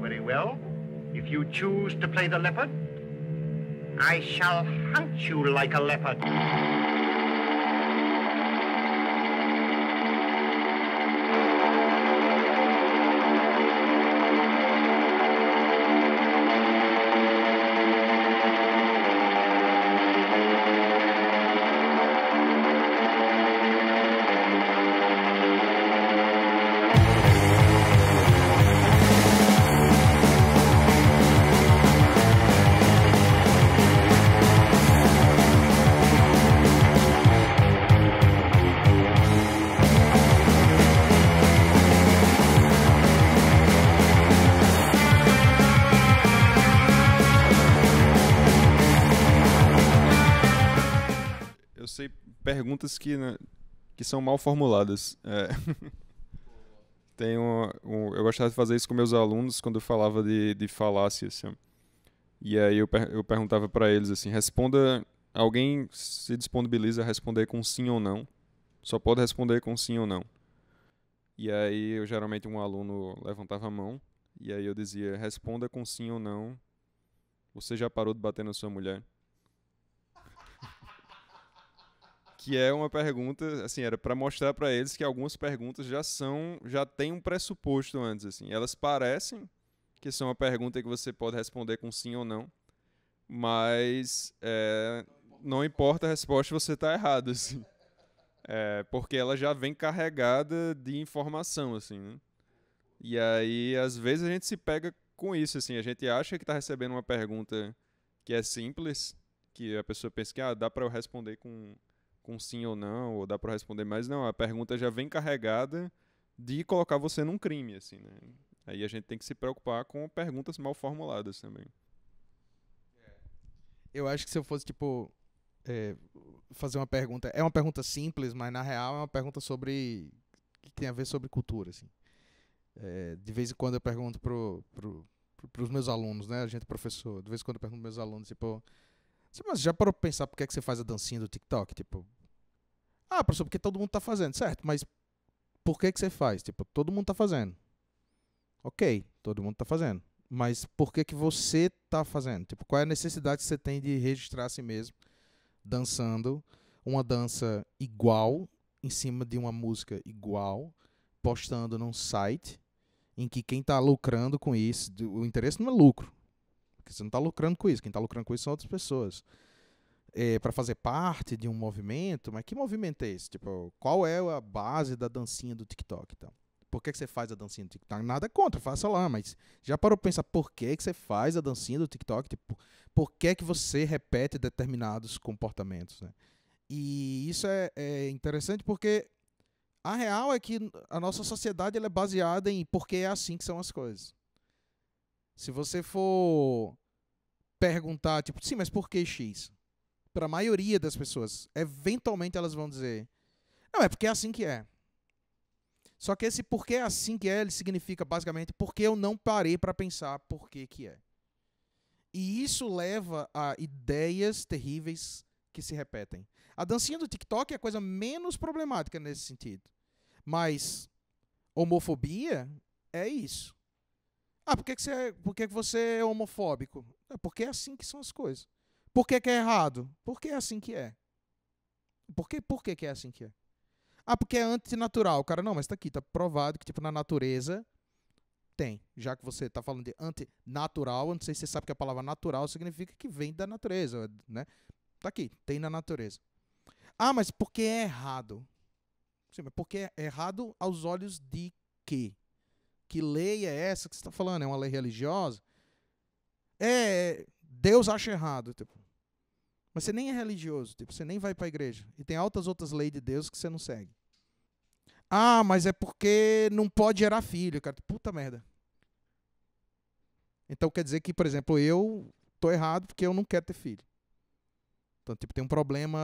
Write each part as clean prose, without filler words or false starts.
Very well. If you choose to play the leopard, I shall hunt you like a leopard. Eu sei perguntas que são mal formuladas. Tem eu gostava de fazer isso com meus alunos quando eu falava de falácia, assim. E aí eu perguntava para eles assim, responda, alguém se disponibiliza a responder com sim ou não? Só pode responder com sim ou não. E aí geralmente um aluno levantava a mão e aí eu dizia, responda com sim ou não. Você já parou de bater na sua mulher? Que é uma pergunta, assim, era para mostrar para eles que algumas perguntas já têm um pressuposto antes, assim. Elas parecem que são uma pergunta que você pode responder com sim ou não, mas não importa a resposta, você está errado, assim. Porque ela já vem carregada de informação, assim, né? E aí, às vezes, a gente se pega com isso, assim. A gente acha que está recebendo uma pergunta que é simples, que a pessoa pensa que dá para eu responder com sim ou não, ou dá para responder, mas não, a pergunta já vem carregada de colocar você num crime, assim, né? Aí a gente tem que se preocupar com perguntas mal formuladas também. Eu acho que se eu fosse, tipo, fazer uma pergunta, é uma pergunta simples, mas na real é uma pergunta sobre, que tem a ver sobre cultura, assim. De vez em quando eu pergunto pros meus alunos, né, a gente é professor, de vez em quando eu pergunto pros meus alunos, tipo, mas já parou pra pensar por que é que você faz a dancinha do TikTok? Tipo, professor, porque todo mundo tá fazendo, certo, mas por que que você faz? Tipo, todo mundo tá fazendo. Ok, todo mundo tá fazendo. Mas por que que você tá fazendo? Tipo, qual é a necessidade que você tem de registrar a si mesmo dançando uma dança igual em cima de uma música igual, postando num site em que quem tá lucrando com isso, o interesse não é lucro, porque você não tá lucrando com isso, quem tá lucrando com isso são outras pessoas. Para fazer parte de um movimento, mas que movimento é esse? Tipo, qual é a base da dancinha do TikTok? Então? Por que você faz a dancinha do TikTok? Nada contra, faça lá, mas já parou para pensar por que você faz a dancinha do TikTok? Tipo, por que você repete determinados comportamentos, né? E isso é interessante porque a real é que a nossa sociedade ela é baseada em porque é assim que são as coisas. Se você for perguntar, tipo, sim, mas por que X? Para a maioria das pessoas, eventualmente elas vão dizer, não, é porque é assim que é. Só que esse porque é assim que é, ele significa basicamente porque eu não parei para pensar por que que é. E isso leva a ideias terríveis que se repetem. A dancinha do TikTok é a coisa menos problemática nesse sentido. Mas homofobia é isso. Por que que você é homofóbico? Porque é assim que são as coisas. Por que que é errado? Porque é assim que é. Por que que é assim que é? Porque é antinatural. Cara, não, mas tá aqui, tá provado que tipo na natureza tem. Já que você tá falando de antinatural, não sei se você sabe que a palavra natural significa que vem da natureza, né? Tá aqui, tem na natureza. Mas porque é errado? Sim, mas porque é errado aos olhos de quê? Que lei é essa que você tá falando? É uma lei religiosa? Deus acha errado, tipo. Mas você nem é religioso, tipo, você nem vai pra igreja. E tem altas outras leis de Deus que você não segue. Mas é porque não pode gerar filho, cara. Puta merda. Então quer dizer que, por exemplo, eu tô errado porque eu não quero ter filho. Então, tipo, tem um problema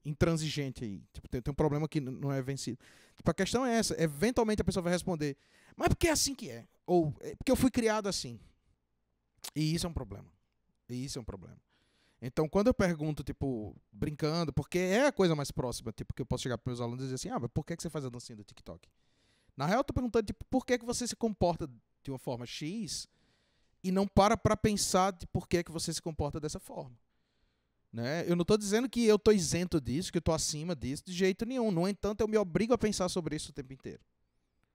intransigente aí. Tipo, tem um problema que não é vencido. Tipo, a questão é essa. Eventualmente a pessoa vai responder, mas porque é assim que é. Ou é porque eu fui criado assim. E isso é um problema. Então, quando eu pergunto, tipo, brincando, porque é a coisa mais próxima, tipo, que eu posso chegar para meus alunos e dizer assim, mas por que você faz a dancinha do TikTok? Na real, eu tô perguntando, tipo, por que você se comporta de uma forma X e não para pensar de por que você se comporta dessa forma. Né? Eu não estou dizendo que eu estou isento disso, que eu estou acima disso, de jeito nenhum. No entanto, eu me obrigo a pensar sobre isso o tempo inteiro.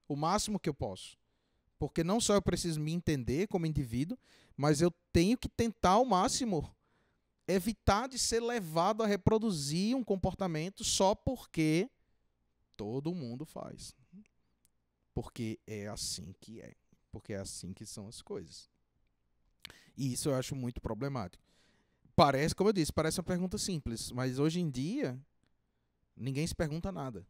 O máximo que eu posso. Porque não só eu preciso me entender como indivíduo, mas eu tenho que tentar ao máximo evitar de ser levado a reproduzir um comportamento só porque todo mundo faz. Porque é assim que é. Porque é assim que são as coisas. E isso eu acho muito problemático. Parece, como eu disse, parece uma pergunta simples, mas hoje em dia ninguém se pergunta nada.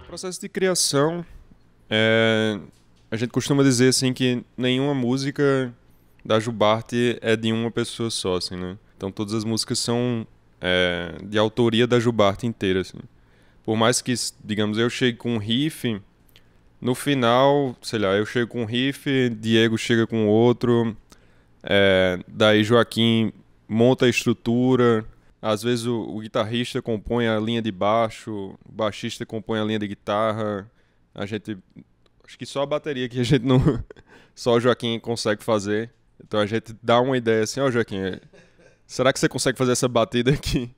O processo de criação, a gente costuma dizer assim que nenhuma música da Jubarte é de uma pessoa só, assim, né? Então todas as músicas são de autoria da Jubarte inteira, assim. Por mais que, digamos, eu chegue com um riff, no final, sei lá, eu chego com um riff, Diego chega com outro, daí Joaquim monta a estrutura, às vezes o guitarrista compõe a linha de baixo, o baixista compõe a linha de guitarra, acho que só a bateria que a gente não, só o Joaquim consegue fazer, então a gente dá uma ideia assim, ó, Joaquim, será que você consegue fazer essa batida aqui?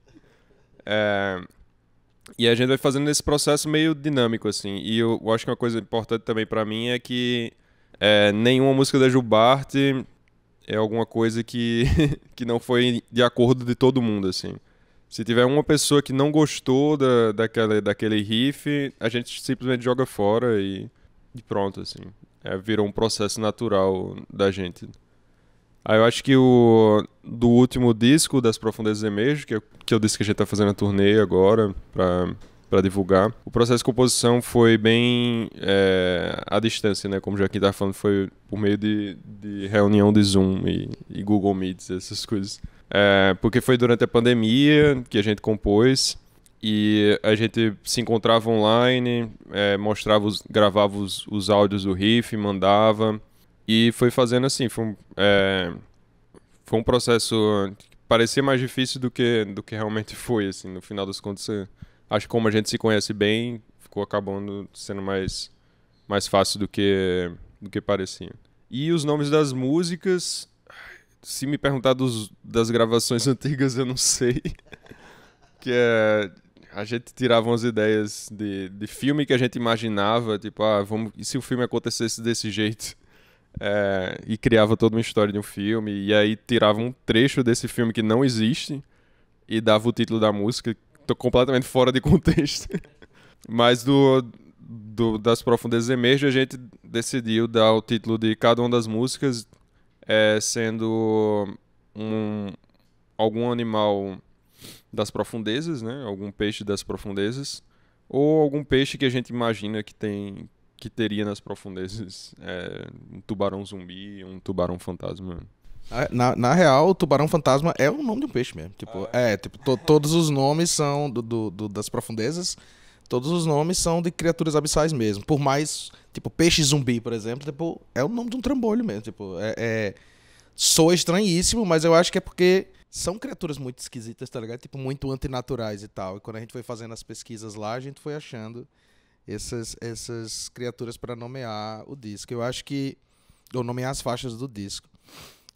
E a gente vai fazendo esse processo meio dinâmico, assim. E eu acho que uma coisa importante também pra mim é que nenhuma música da Jubarte é alguma coisa que, que não foi de acordo de todo mundo, assim. Se tiver uma pessoa que não gostou daquele riff, a gente simplesmente joga fora e pronto, assim. Virou um processo natural da gente. Aí eu acho que do último disco, Das Profundezas Emerge, que eu disse que a gente tá fazendo a turnê agora pra divulgar, o processo de composição foi bem à distância, né? Como já aqui tá falando, foi por meio de reunião de Zoom e Google Meets, essas coisas. Porque foi durante a pandemia que a gente compôs e a gente se encontrava online, gravava os áudios do riff, mandava. E foi fazendo assim, foi um processo que parecia mais difícil do que realmente foi, assim, no final das contas. Acho que como a gente se conhece bem, ficou acabando sendo mais fácil do que parecia. E os nomes das músicas, se me perguntar das gravações antigas, eu não sei. A gente tirava umas ideias de filme que a gente imaginava, tipo, e se o filme acontecesse desse jeito? E criava toda uma história de um filme, e aí tirava um trecho desse filme que não existe e dava o título da música, completamente fora de contexto. Mas Das Profundezas Emerge, a gente decidiu dar o título de cada uma das músicas sendo algum animal das profundezas, né? Algum peixe das profundezas, ou algum peixe que a gente imagina que teria nas profundezas, um tubarão zumbi, um tubarão fantasma. Na real, o tubarão fantasma é o nome de um peixe mesmo. Tipo, todos os nomes são das profundezas, todos os nomes são de criaturas abissais mesmo. Por mais, tipo, peixe zumbi, por exemplo, tipo, é o nome de um trambolho mesmo. Tipo, soa estranhíssimo, mas eu acho que é porque são criaturas muito esquisitas, tá ligado? Tipo, muito antinaturais e tal. E quando a gente foi fazendo as pesquisas lá, a gente foi achando essas criaturas para nomear o disco. Eu acho que... Ou nomear as faixas do disco.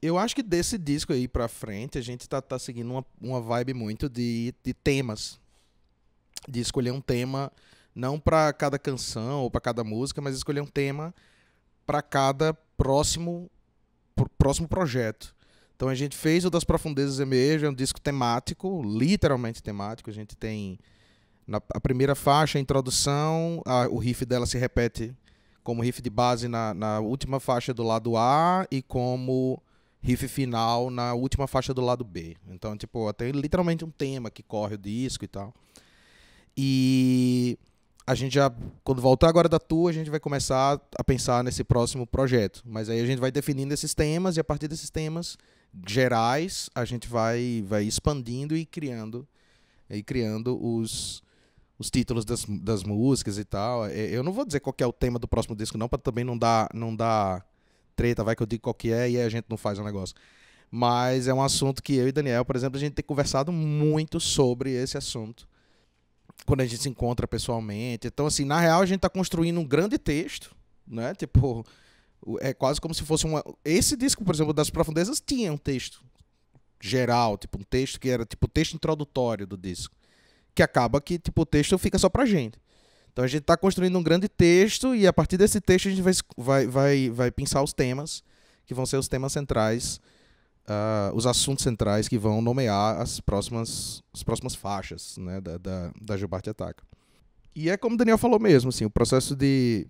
Eu acho que desse disco aí pra frente, a gente tá seguindo uma vibe muito de temas. De escolher um tema, não para cada canção ou para cada música, mas escolher um tema para cada próximo projeto. Então a gente fez o Das Profundezas Emerge, é um disco temático, literalmente temático. A gente tem a primeira faixa, a introdução, o riff dela se repete como riff de base na última faixa do lado A e como riff final na última faixa do lado B. Então, tipo, tem literalmente um tema que corre o disco e tal. E a gente já, quando voltar agora da tour, a gente vai começar a pensar nesse próximo projeto. Mas aí a gente vai definindo esses temas e a partir desses temas gerais, a gente vai expandindo e criando os títulos das músicas e tal. Eu não vou dizer qual que é o tema do próximo disco, não, pra também não dar treta, vai que eu digo qual que é e aí a gente não faz o negócio. Mas é um assunto que eu e Daniel, por exemplo, a gente tem conversado muito sobre esse assunto quando a gente se encontra pessoalmente. Então, assim, na real, a gente tá construindo um grande texto, né? Tipo, é quase como se fosse uma... Esse disco, por exemplo, das Profundezas, tinha um texto geral, tipo, um texto que era tipo o texto introdutório do disco. Que acaba que, tipo, o texto fica só pra gente. Então a gente tá construindo um grande texto e a partir desse texto a gente vai pensar os temas, que vão ser os temas centrais, os assuntos centrais que vão nomear as próximas faixas, né, da Gilberto Ataca. E é como o Daniel falou mesmo, assim, o processo de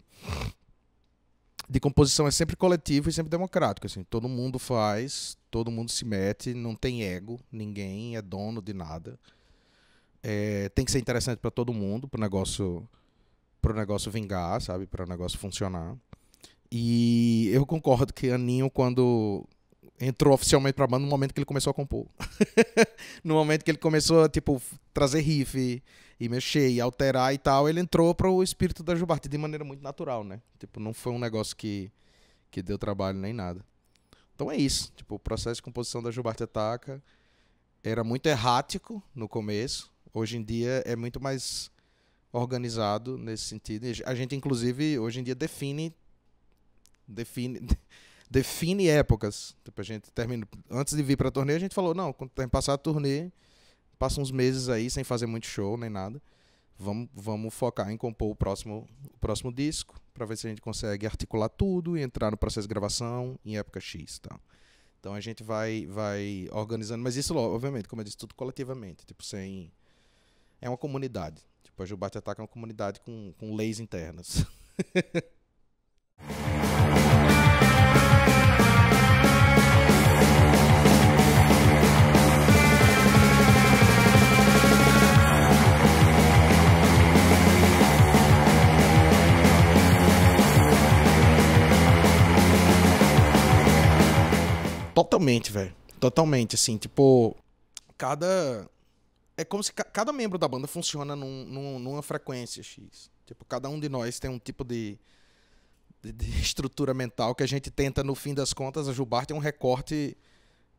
composição é sempre coletivo e sempre democrático. Assim, todo mundo faz, todo mundo se mete, não tem ego, ninguém é dono de nada. Tem que ser interessante para todo mundo, para o negócio vingar, sabe, para o negócio funcionar. E eu concordo que Aninho, quando entrou oficialmente para a banda, no momento que ele começou a compor. No momento que ele começou a, tipo, trazer riff e mexer e alterar e tal, ele entrou para o espírito da Jubarte de maneira muito natural, né? Tipo, não foi um negócio que deu trabalho nem nada. Então é isso. Tipo, o processo de composição da Jubarte Ataca era muito errático no começo. Hoje em dia é muito mais organizado nesse sentido. A gente, inclusive, hoje em dia define épocas. Tipo, a gente termina... Antes de vir pra turnê, a gente falou, não, quando tem passar a turnê, passa uns meses aí sem fazer muito show nem nada. Vamos focar em compor o próximo disco, para ver se a gente consegue articular tudo e entrar no processo de gravação em época X, tá? Então a gente vai organizando, mas isso, obviamente, como eu disse, tudo coletivamente, tipo, sem... É uma comunidade. Tipo, a Jubarte Ataca é uma comunidade com leis internas. Totalmente, velho. Totalmente, assim, tipo... É como se cada membro da banda funciona numa frequência X. Tipo, cada um de nós tem um tipo de estrutura mental que a gente tenta, no fim das contas, a Jubarte é um recorte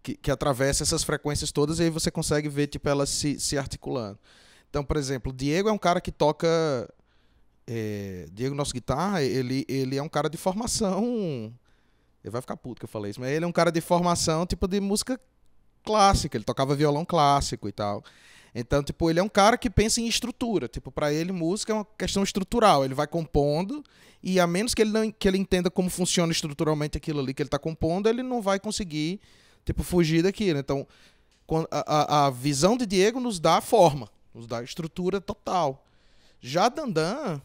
que atravessa essas frequências todas e aí você consegue ver, tipo, elas se articulando. Então, por exemplo, o Diego é um cara que toca... Diego, nosso guitarra, ele é um cara de formação... Ele vai ficar puto que eu falei isso, mas ele é um cara de formação, tipo, de música clássica. Ele tocava violão clássico e tal. Então, tipo, ele é um cara que pensa em estrutura. Tipo, pra ele, música é uma questão estrutural. Ele vai compondo e, a menos que ele entenda como funciona estruturalmente aquilo ali que ele tá compondo, ele não vai conseguir, tipo, fugir daquilo. Então, a visão de Diego nos dá forma, nos dá estrutura total. Já Dandan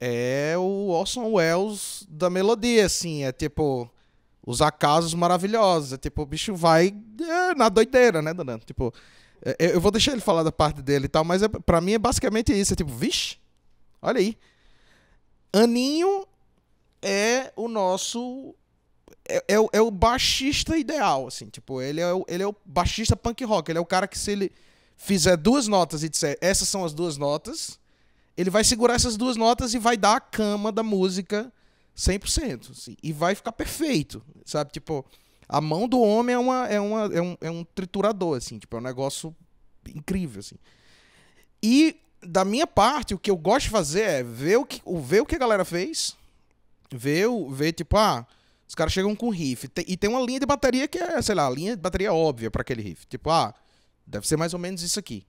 é o Orson Welles da melodia, assim. É, tipo, os acasos maravilhosos. É, tipo, o bicho vai na doideira, né, Dandan? Tipo... Eu vou deixar ele falar da parte dele e tal, mas pra mim é basicamente isso. É tipo, vixe, olha aí. Aninho é o nosso... É o baixista ideal, assim. Tipo, ele é o baixista punk rock. Ele é o cara que, se ele fizer duas notas e disser, essas são as duas notas, ele vai segurar essas duas notas e vai dar a cama da música 100%. Assim, e vai ficar perfeito, sabe? Tipo... A mão do homem é um triturador, assim, tipo, é um negócio incrível, assim. E, da minha parte, o que eu gosto de fazer é ver o que a galera fez, ver tipo, os caras chegam com riff, e tem uma linha de bateria que é, sei lá, a linha de bateria óbvia para aquele riff. Tipo, deve ser mais ou menos isso aqui.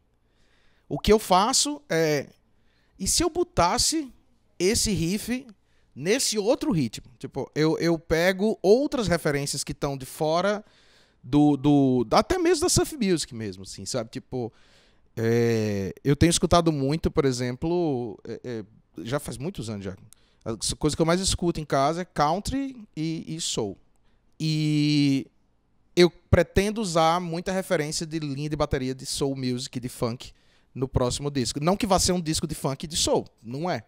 O que eu faço é... E se eu botasse esse riff... nesse outro ritmo? Tipo, eu pego outras referências que estão de fora até mesmo da surf music mesmo, assim, sabe? Tipo, eu tenho escutado muito, por exemplo, já faz muitos anos já. A coisa que eu mais escuto em casa é country e soul. E eu pretendo usar muita referência de linha de bateria de soul music, de funk, no próximo disco. Não que vá ser um disco de funk e de soul, não é.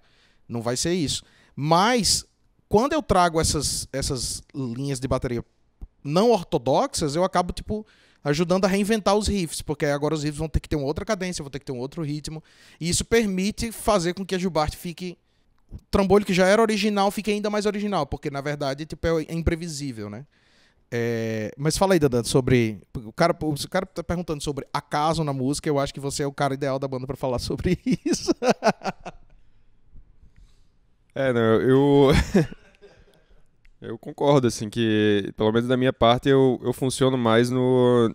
Não vai ser isso. Mas, quando eu trago essas linhas de bateria não ortodoxas, eu acabo, tipo, ajudando a reinventar os riffs, porque agora os riffs vão ter que ter uma outra cadência, vão ter que ter um outro ritmo, e isso permite fazer com que a Jubarte fique... O trambolho que já era original fique ainda mais original, porque na verdade tipo, é imprevisível, né? Mas fala aí, Dandan, sobre... O cara tá perguntando sobre acaso na música, eu acho que você é o cara ideal da banda pra falar sobre isso. Não, eu... Eu concordo, assim, que, pelo menos da minha parte, eu funciono mais no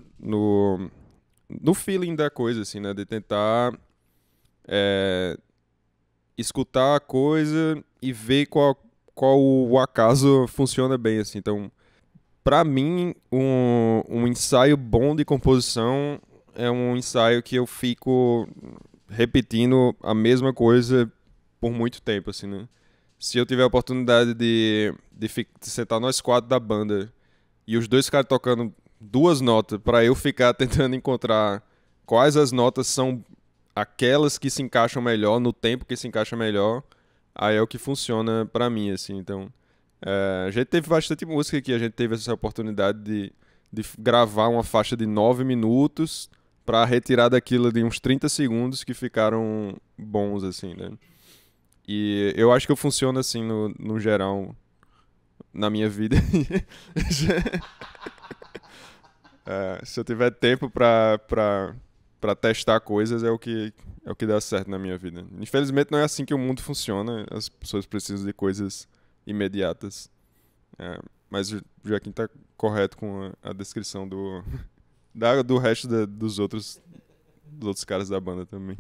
feeling da coisa, assim, né? De tentar escutar a coisa e ver qual o acaso funciona bem, assim. Então, pra mim, um ensaio bom de composição é um ensaio que eu fico repetindo a mesma coisa por muito tempo, assim, né? Se eu tiver a oportunidade de sentar nós 4 da banda e os 2 caras tocando 2 notas pra eu ficar tentando encontrar quais as notas são aquelas que se encaixam melhor, no tempo que se encaixa melhor, aí é o que funciona pra mim, assim. Então, a gente teve bastante música aqui, a gente teve essa oportunidade de gravar uma faixa de 9 minutos pra retirar daquilo de uns 30 segundos que ficaram bons, assim, né? E eu acho que eu funciono assim no geral na minha vida. Se eu tiver tempo pra testar coisas, é o que dá certo na minha vida. Infelizmente não é assim que o mundo funciona. As pessoas precisam de coisas imediatas. Mas o Joaquim tá correto com a descrição do resto dos outros caras da banda também.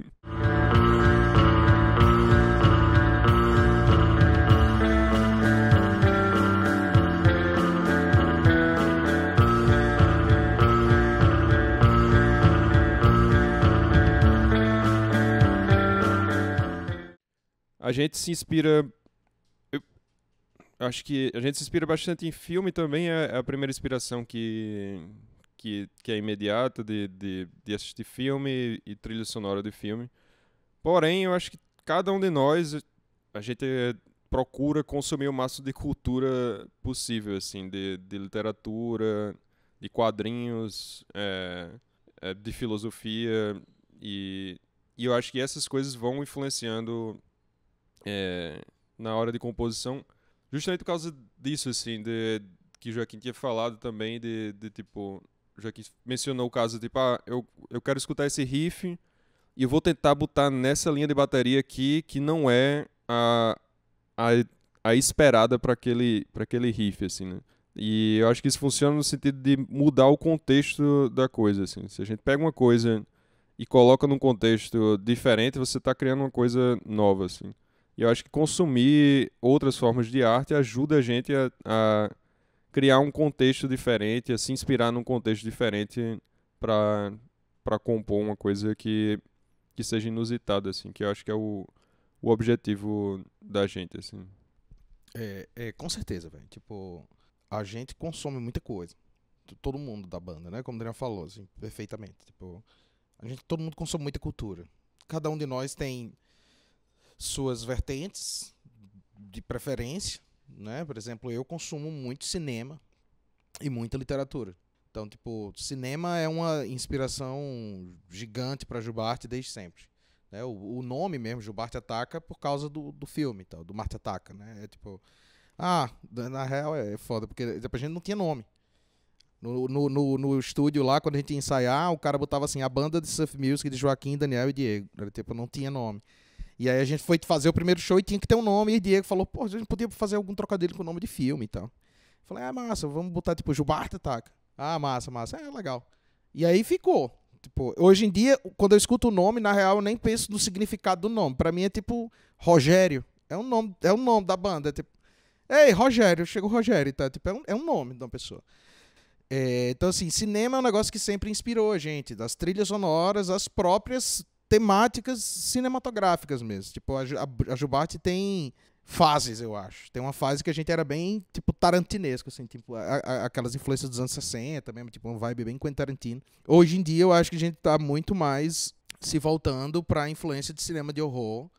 A gente se inspira... acho que a gente se inspira bastante em filme também. É a primeira inspiração que é imediata de assistir filme e trilha sonora de filme. Porém, eu acho que cada um de nós, a gente procura consumir o máximo de cultura possível, assim, de literatura, de quadrinhos, de filosofia. E eu acho que essas coisas vão influenciando na hora de composição, justamente por causa disso, assim, que o Joaquim tinha falado também, de tipo, o Joaquim mencionou o caso, tipo, eu quero escutar esse riff e eu vou tentar botar nessa linha de bateria aqui que não é a esperada para aquele riff, assim, né? E eu acho que isso funciona no sentido de mudar o contexto da coisa, assim. Se a gente pega uma coisa e coloca num contexto diferente, você está criando uma coisa nova, assim. E eu acho que consumir outras formas de arte ajuda a gente a criar um contexto diferente, a se inspirar num contexto diferente para compor uma coisa que seja inusitada, assim, que eu acho que é o objetivo da gente, assim. Com certeza, velho. Tipo, a gente consome muita coisa. Todo mundo da banda, né? Como o Daniel falou, assim, perfeitamente. Tipo, todo mundo consome muita cultura. Cada um de nós tem suas vertentes de preferência, né? Por exemplo, eu consumo muito cinema e muita literatura. Então, tipo, cinema é uma inspiração gigante para Jubarte desde sempre. Né? O nome mesmo, Jubarte Ataca, por causa do filme, então, do Marte Ataca, né? É tipo, na real é foda, porque a gente não tinha nome. No estúdio lá, quando a gente ia ensaiar, o cara botava assim, a banda de surf music de Joaquim, Daniel e Diego. Tipo, não tinha nome. E aí a gente foi fazer o primeiro show e tinha que ter um nome. E o Diego falou, pô, a gente podia fazer algum trocadilho com o nome de filme e tal. Falei, massa, vamos botar tipo Jubarte Ataca. Massa. Legal. E aí ficou. Tipo, hoje em dia, quando eu escuto o nome, na real, eu nem penso no significado do nome. Pra mim é tipo Rogério. É um nome da banda. É tipo, ei, Rogério, chegou o Rogério. Tá? Tipo, é um nome de uma pessoa. Então, assim, cinema é um negócio que sempre inspirou a gente. Das trilhas sonoras, as próprias temáticas cinematográficas mesmo. Tipo, a Jubarte tem fases, eu acho. Tem uma fase que a gente era bem, tipo, tarantinesco, assim, tipo, aquelas influências dos anos 60 mesmo, tipo, uma vibe bem Quentin Tarantino. Hoje em dia, eu acho que a gente tá muito mais se voltando pra influência de cinema de horror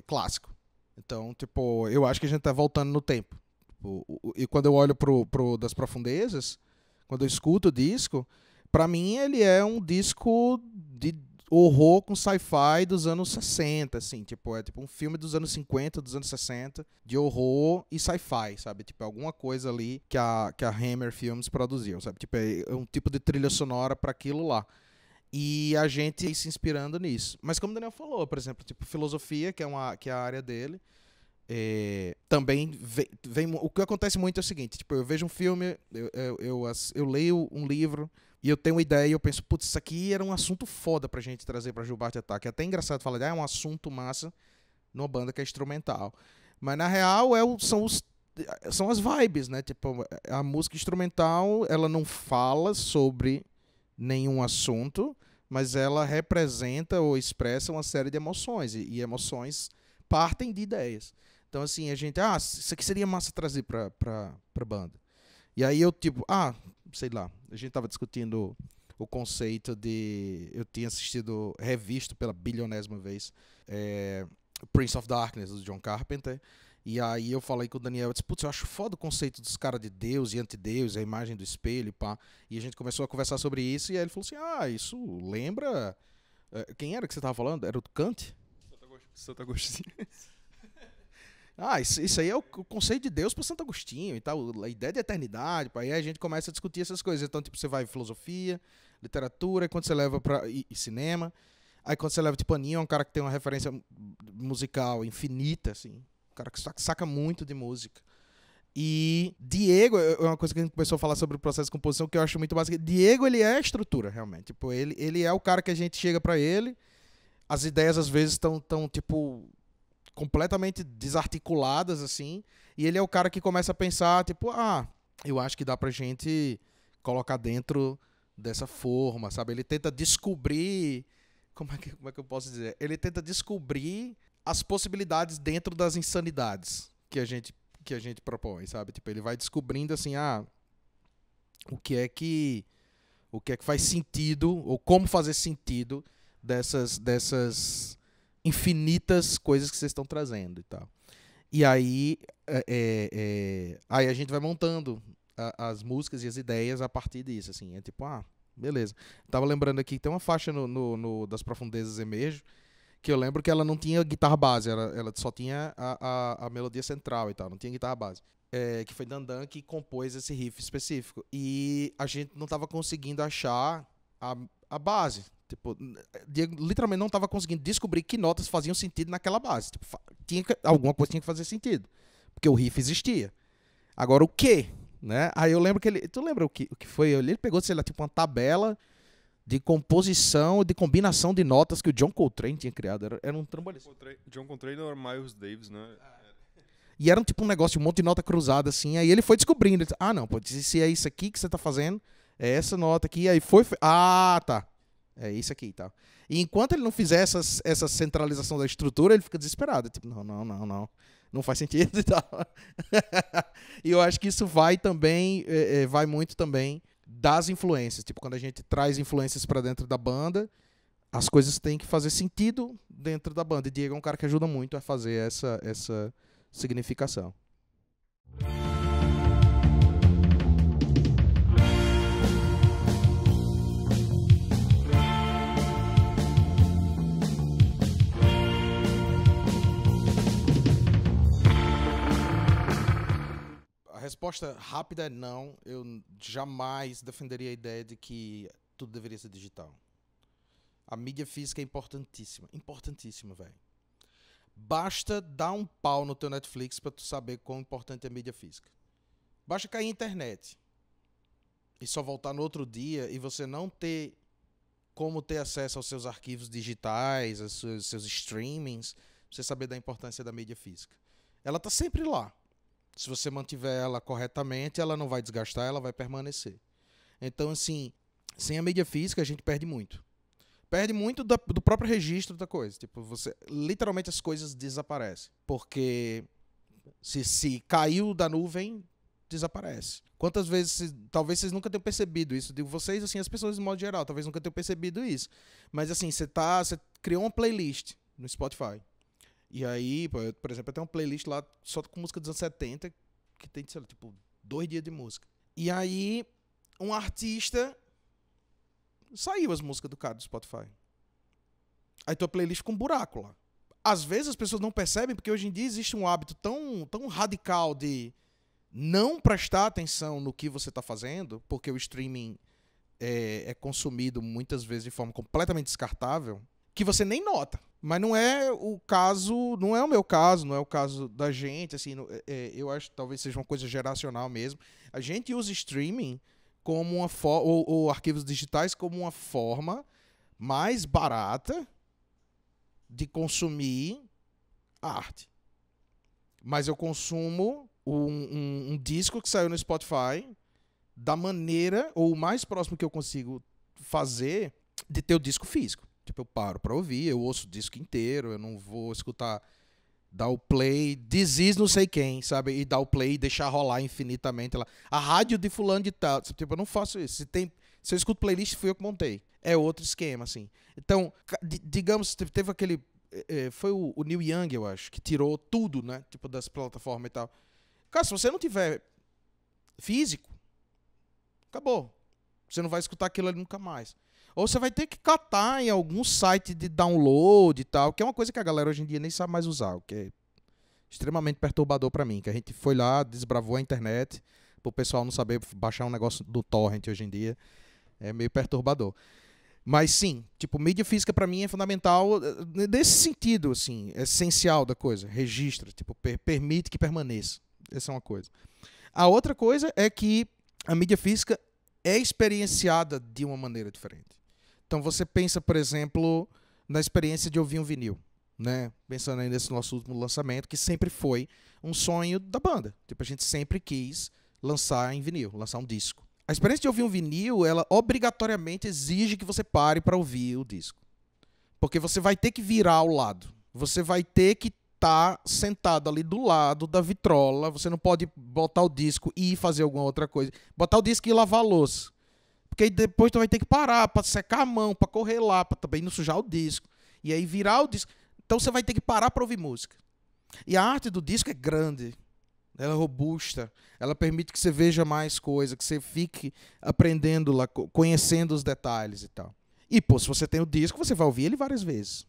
clássico. Então, tipo, eu acho que a gente tá voltando no tempo. Tipo, e quando eu olho pro Das Profundezas, Quando eu escuto o disco, pra mim ele é um disco de horror com sci-fi dos anos 60, assim, tipo, é tipo um filme dos anos 50, dos anos 60, de horror e sci-fi, sabe? Tipo, alguma coisa ali que a Hammer Films produziu, sabe? Tipo, é um tipo de trilha sonora pra aquilo lá. E a gente se inspirando nisso. Mas como o Daniel falou, por exemplo, tipo, filosofia, que é a área dele, também vem. O que acontece muito é o seguinte: tipo, eu vejo um filme, eu leio um livro e eu tenho uma ideia e eu penso, putz, isso aqui era um assunto foda pra gente trazer pra Gilberto Ataque. É até engraçado falar, é um assunto massa numa banda que é instrumental. Mas na real são as vibes, né? Tipo, a música instrumental, ela não fala sobre nenhum assunto, mas ela representa ou expressa uma série de emoções, e emoções partem de ideias. Então, assim, a gente, isso aqui seria massa trazer pra banda. E aí eu, tipo, sei lá, a gente tava discutindo o conceito de... Eu tinha assistido, revisto pela bilionésima vez, Prince of Darkness, do John Carpenter, e aí eu falei com o Daniel, eu disse, putz, eu acho foda o conceito dos caras de Deus e antideus, a imagem do espelho, pá. E a gente começou a conversar sobre isso, e aí ele falou assim, isso lembra... Quem era que você tava falando? Era o Kant? Santo Agostinho. Isso aí é o conceito de Deus para Santo Agostinho e tal, a ideia de eternidade, pá. Aí a gente começa a discutir essas coisas. Então, tipo, você vai em filosofia, literatura, quando você leva e cinema. Aí quando você leva, tipo, Aninho, é um cara que tem uma referência musical infinita, assim. Um cara que saca muito de música. E Diego, é uma coisa que a gente começou a falar sobre o processo de composição que eu acho muito básico. Diego, ele é a estrutura, realmente. Tipo, ele é o cara que a gente chega pra ele, as ideias às vezes estão, tipo, completamente desarticuladas, assim, e ele é o cara que começa a pensar, tipo, eu acho que dá pra gente colocar dentro dessa forma, sabe? Ele tenta descobrir, como é que eu posso dizer? Ele tenta descobrir as possibilidades dentro das insanidades que a gente propõe, sabe? Tipo, ele vai descobrindo, assim, o que é que faz sentido, ou como fazer sentido dessas infinitas coisas que vocês estão trazendo e tal. E aí, aí a gente vai montando as músicas e as ideias a partir disso, assim. É tipo, beleza. Tava lembrando aqui que tem uma faixa no Das Profundezas Emerjo, que eu lembro que ela não tinha guitarra base, ela só tinha a melodia central e tal, não tinha guitarra base. Que foi Dandan que compôs esse riff específico. E a gente não tava conseguindo achar a base. Tipo, Diego literalmente não estava conseguindo descobrir que notas faziam sentido naquela base. Tipo, alguma coisa tinha que fazer sentido. Porque o riff existia. Agora, o quê? Né? Aí eu lembro que ele... Tu lembra o que foi? Ele pegou, sei lá, tipo uma tabela de composição, de combinação de notas que o John Coltrane tinha criado. Era um trambolhista. John Coltrane era Miles Davis, né? E era um negócio, um monte de nota cruzada, assim. Aí ele foi descobrindo. Ele disse, não, pô, se é isso aqui que você tá fazendo, é essa nota aqui. Aí foi... tá. É isso aqui e tal. E enquanto ele não fizer essa centralização da estrutura, ele fica desesperado. Tipo, não. Não faz sentido e tal. E eu acho que isso vai também, vai muito também das influências. Tipo, quando a gente traz influências para dentro da banda, as coisas têm que fazer sentido dentro da banda. E Diego é um cara que ajuda muito a fazer essa significação. A resposta rápida é não. Eu jamais defenderia a ideia de que tudo deveria ser digital. A mídia física é importantíssima. Importantíssima, velho. Basta dar um pau no teu Netflix pra tu saber quão importante é a mídia física. Basta cair na internet e só voltar no outro dia e você não ter como ter acesso aos seus arquivos digitais, aos seus streamings, pra você saber da importância da mídia física. Ela tá sempre lá. Se você mantiver ela corretamente, ela não vai desgastar, ela vai permanecer. Então, assim, sem a mídia física, a gente perde muito. Perde muito do próprio registro da coisa. Tipo, literalmente as coisas desaparecem. Porque se caiu da nuvem, desaparece. Quantas vezes, talvez vocês nunca tenham percebido isso. Digo vocês, assim, as pessoas de modo geral, talvez nunca tenham percebido isso. Mas, assim, você criou uma playlist no Spotify. E aí, por exemplo, eu tenho uma playlist lá só com música dos anos 70, que tem, sei lá, tipo, 2 dias de música. E aí, um artista, saiu as músicas do cara do Spotify. Aí tua playlist com um buraco lá. Às vezes as pessoas não percebem, porque hoje em dia existe um hábito tão radical de não prestar atenção no que você está fazendo, porque o streaming é consumido muitas vezes de forma completamente descartável, que você nem nota. Mas não é o caso, não é o meu caso, não é o caso da gente, assim, eu acho que talvez seja uma coisa geracional mesmo. A gente usa streaming como uma ou arquivos digitais como uma forma mais barata de consumir arte. Mas eu consumo um disco que saiu no Spotify da maneira, ou o mais próximo que eu consigo fazer de ter o disco físico. Tipo, eu paro pra ouvir, eu ouço o disco inteiro, eu não vou escutar, dar o play, This não sei quem, sabe? E dar o play e deixar rolar infinitamente lá. A rádio de fulano de tal. Tipo, eu não faço isso. Se eu escuto playlist, fui eu que montei. É outro esquema, assim. Então, digamos, teve aquele... foi o Neil Young, eu acho, que tirou tudo, né? Tipo, das plataformas e tal. Cara, se você não tiver físico, acabou. Você não vai escutar aquilo ali nunca mais. Ou você vai ter que catar em algum site de download e tal, que é uma coisa que a galera hoje em dia nem sabe mais usar, o que é extremamente perturbador pra mim, que a gente foi lá, desbravou a internet, pro pessoal não saber baixar um negócio do torrent hoje em dia, é meio perturbador. Mas sim, tipo, mídia física pra mim é fundamental nesse sentido, assim, é essencial da coisa, registra, tipo, permite que permaneça. Essa é uma coisa. A outra coisa é que a mídia física é experienciada de uma maneira diferente. Então você pensa, por exemplo, na experiência de ouvir um vinil, né? Pensando aí nesse nosso último lançamento, que sempre foi um sonho da banda. Tipo, a gente sempre quis lançar em vinil, lançar um disco. A experiência de ouvir um vinil, ela obrigatoriamente exige que você pare para ouvir o disco. Porque você vai ter que virar ao lado. Você vai ter que estar sentado ali do lado da vitrola. Você não pode botar o disco e ir fazer alguma outra coisa. Botar o disco e lavar a louça. Porque aí depois tu vai ter que parar para secar a mão, para correr lá, para também não sujar o disco. E aí virar o disco. Então você vai ter que parar para ouvir música. E a arte do disco é grande. Ela é robusta. Ela permite que você veja mais coisa, que você fique aprendendo lá, conhecendo os detalhes e tal. E, pô, se você tem o disco, você vai ouvir ele várias vezes.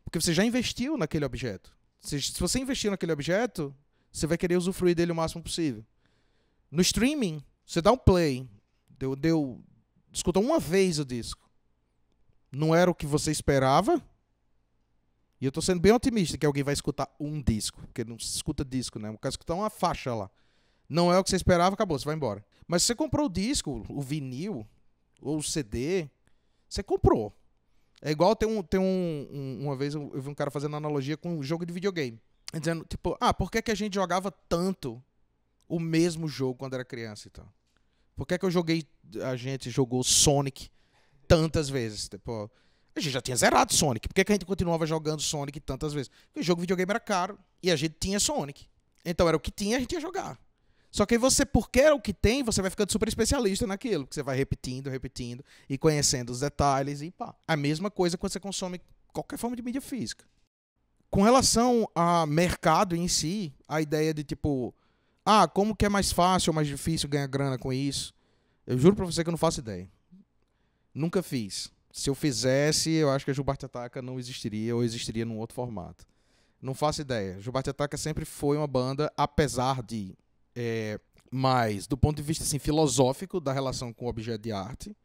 Porque você já investiu naquele objeto. Se você investir naquele objeto, você vai querer usufruir dele o máximo possível. No streaming, você dá um play, escuta uma vez o disco. Não era o que você esperava. E eu tô sendo bem otimista que alguém vai escutar um disco. Porque não se escuta disco, né? O cara escutar uma faixa lá. Não é o que você esperava, acabou, você vai embora. Mas se você comprou o disco, o vinil, ou o CD, você comprou. É igual uma vez eu vi um cara fazendo analogia com um jogo de videogame. Dizendo, tipo, por que a gente jogava tanto o mesmo jogo quando era criança e tal? Por que a gente jogou Sonic tantas vezes? Tipo, a gente já tinha zerado Sonic. Por que a gente continuava jogando Sonic tantas vezes? Porque o jogo de videogame era caro e a gente tinha Sonic. Então era o que tinha, a gente ia jogar. Só que aí você, porque era o que tem, você vai ficando super especialista naquilo. Porque você vai repetindo e conhecendo os detalhes e pá. A mesma coisa quando você consome qualquer forma de mídia física. Com relação a mercado em si, a ideia de tipo, como que é mais fácil ou mais difícil ganhar grana com isso? Eu juro pra você que eu não faço ideia. Nunca fiz. Se eu fizesse, eu acho que a Jubarte Ataca não existiria ou existiria num outro formato. Não faço ideia. Jubarte Ataca sempre foi uma banda, apesar de... mas do ponto de vista assim, filosófico da relação com o objeto de arte,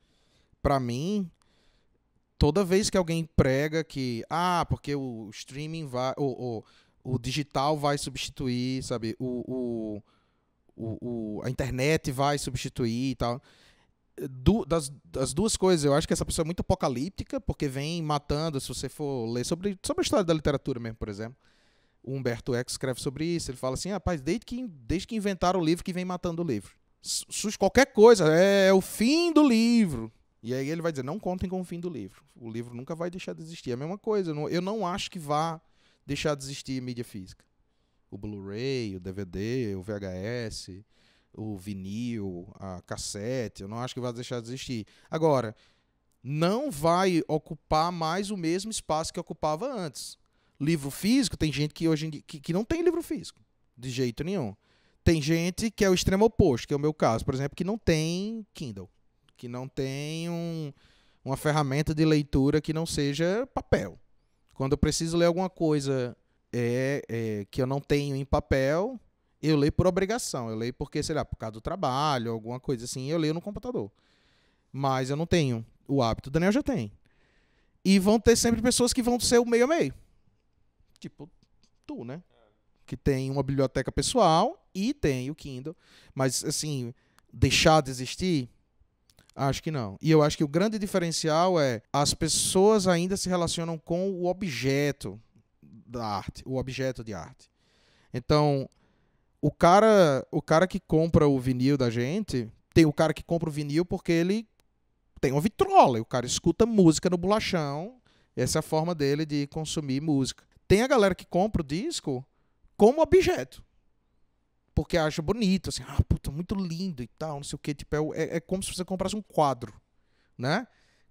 pra mim, toda vez que alguém prega que porque o streaming vai, o digital vai substituir, sabe, a internet vai substituir e tal, das duas coisas, eu acho que essa pessoa é muito apocalíptica, porque vem matando. Se você for ler sobre a história da literatura mesmo, por exemplo, o Humberto Eco escreve sobre isso. Ele fala assim, rapaz, desde que inventaram o livro, que vem matando o livro. Qualquer coisa, é o fim do livro. E aí ele vai dizer, não contem com o fim do livro. O livro nunca vai deixar de existir. É a mesma coisa, eu não acho que vá deixar de existir mídia física. O Blu-ray, o DVD, o VHS, o vinil, a cassete, eu não acho que vai deixar de existir. Agora, não vai ocupar mais o mesmo espaço que ocupava antes. Livro físico, tem gente que hoje em dia que não tem livro físico, de jeito nenhum. Tem gente que é o extremo oposto, que é o meu caso, por exemplo, que não tem Kindle, que não tem uma ferramenta de leitura que não seja papel. Quando eu preciso ler alguma coisa que eu não tenho em papel, eu leio por obrigação. Eu leio porque, sei lá, por causa do trabalho, alguma coisa assim, eu leio no computador. Mas eu não tenho o hábito. O Daniel já tem. E vão ter sempre pessoas que vão ser o meio a meio. Tipo, tu, né? Que tem uma biblioteca pessoal e tem o Kindle. Mas, assim, deixar de existir? Acho que não. E eu acho que o grande diferencial é as pessoas ainda se relacionam com o objeto da arte, o objeto de arte. Então, o cara que compra o vinil da gente, tem o cara que compra o vinil porque ele tem uma vitrola, e o cara escuta música no bolachão, essa é a forma dele de consumir música. Tem a galera que compra o disco como objeto, porque acha bonito, assim, puta, muito lindo e tal, não sei o que, tipo, é como se você comprasse um quadro, né,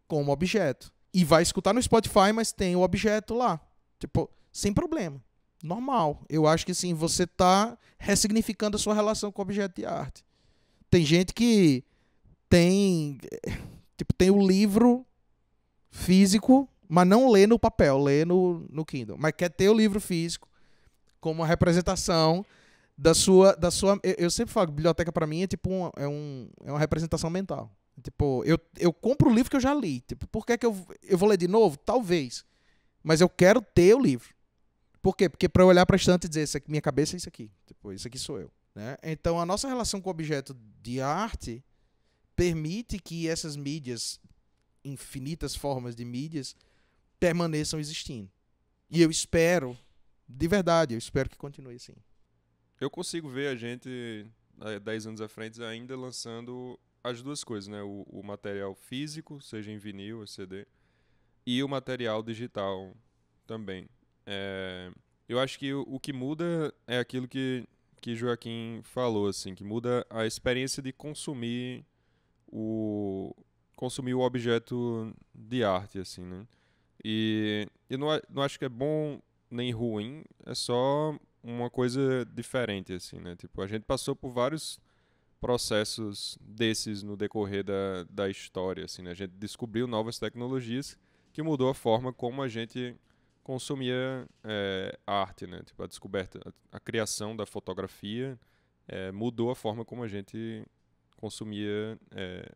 como objeto. E vai escutar no Spotify, mas tem o objeto lá, tipo, sem problema, normal. Eu acho que, assim, você tá ressignificando a sua relação com o objeto de arte. Tem gente que tem o livro físico, mas não lê no papel, lê no Kindle, mas quer ter o livro físico como uma representação da sua eu sempre falo que biblioteca para mim é tipo é uma representação mental. Tipo, eu compro o livro que eu já li. Tipo, por que eu vou ler de novo? Talvez. Mas eu quero ter o livro. Por quê? Porque para eu olhar para a estante e dizer, isso aqui, minha cabeça é isso aqui. Tipo, isso aqui sou eu, né? Então a nossa relação com o objeto de arte permite que essas mídias, infinitas formas de mídias, permaneçam existindo. E eu espero, de verdade, eu espero que continue assim. Eu consigo ver a gente, 10 anos à frente, ainda lançando as duas coisas, né? O material físico, seja em vinil, CD, e o material digital também. Eu acho que o que muda é aquilo que Joaquim falou, assim, que muda a experiência de consumir o objeto de arte, assim, né? E eu não acho que é bom nem ruim, é só uma coisa diferente, assim, né? Tipo, a gente passou por vários processos desses no decorrer da história, assim, né? A gente descobriu novas tecnologias que mudou a forma como a gente consumia arte, né? Tipo, a descoberta, a criação da fotografia mudou a forma como a gente consumia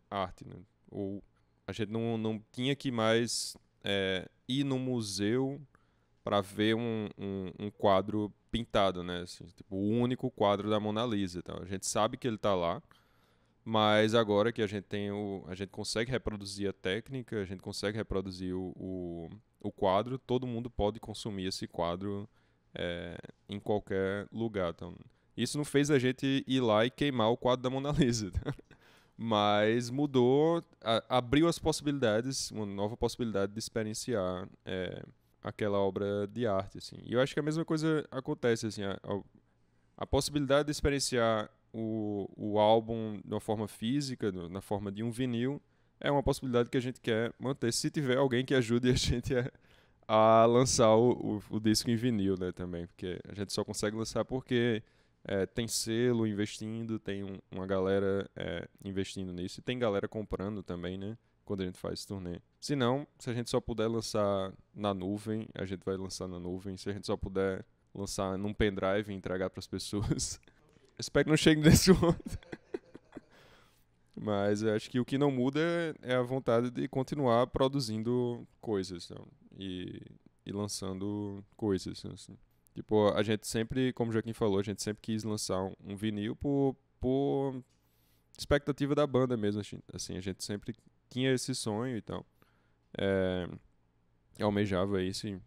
arte, né? Ou a gente não tinha que mais ir no museu para ver um quadro pintado, né? Assim, tipo, o único quadro da Mona Lisa. Então, a gente sabe que ele está lá, mas agora que a gente consegue reproduzir a técnica, a gente consegue reproduzir o quadro, todo mundo pode consumir esse quadro em qualquer lugar. Então, isso não fez a gente ir lá e queimar o quadro da Mona Lisa. Mas mudou, abriu as possibilidades, uma nova possibilidade de experienciar aquela obra de arte, assim. E eu acho que a mesma coisa acontece, assim, a possibilidade de experienciar o álbum de uma forma física, na forma de um vinil, é uma possibilidade que a gente quer manter, se tiver alguém que ajude a gente a lançar o disco em vinil, né, também, porque a gente só consegue lançar porque tem selo investindo, tem uma galera investindo nisso, e tem galera comprando também, né, quando a gente faz turnê. Se não, se a gente só puder lançar na nuvem, a gente vai lançar na nuvem. Se a gente só puder lançar num pendrive e entregar para as pessoas, espero que não chegue nesse ponto. Mas eu acho que o que não muda é a vontade de continuar produzindo coisas, então, e lançando coisas, assim. Tipo, a gente sempre, como o Joaquim falou, a gente sempre quis lançar um vinil por expectativa da banda mesmo, assim, a gente sempre tinha esse sonho e tal. Almejava isso, e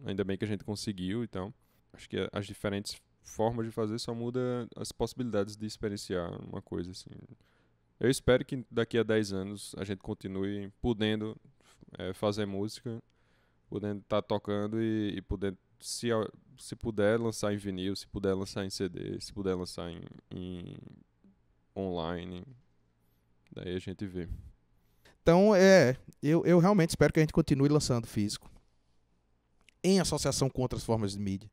ainda bem que a gente conseguiu, então. Acho que as diferentes formas de fazer só muda as possibilidades de experienciar uma coisa, assim. Eu espero que daqui a 10 anos a gente continue podendo fazer música, podendo estar tocando e podendo, se puder lançar em vinil, se puder lançar em CD, se puder lançar em online, daí a gente vê. Então, eu realmente espero que a gente continue lançando físico, em associação com outras formas de mídia,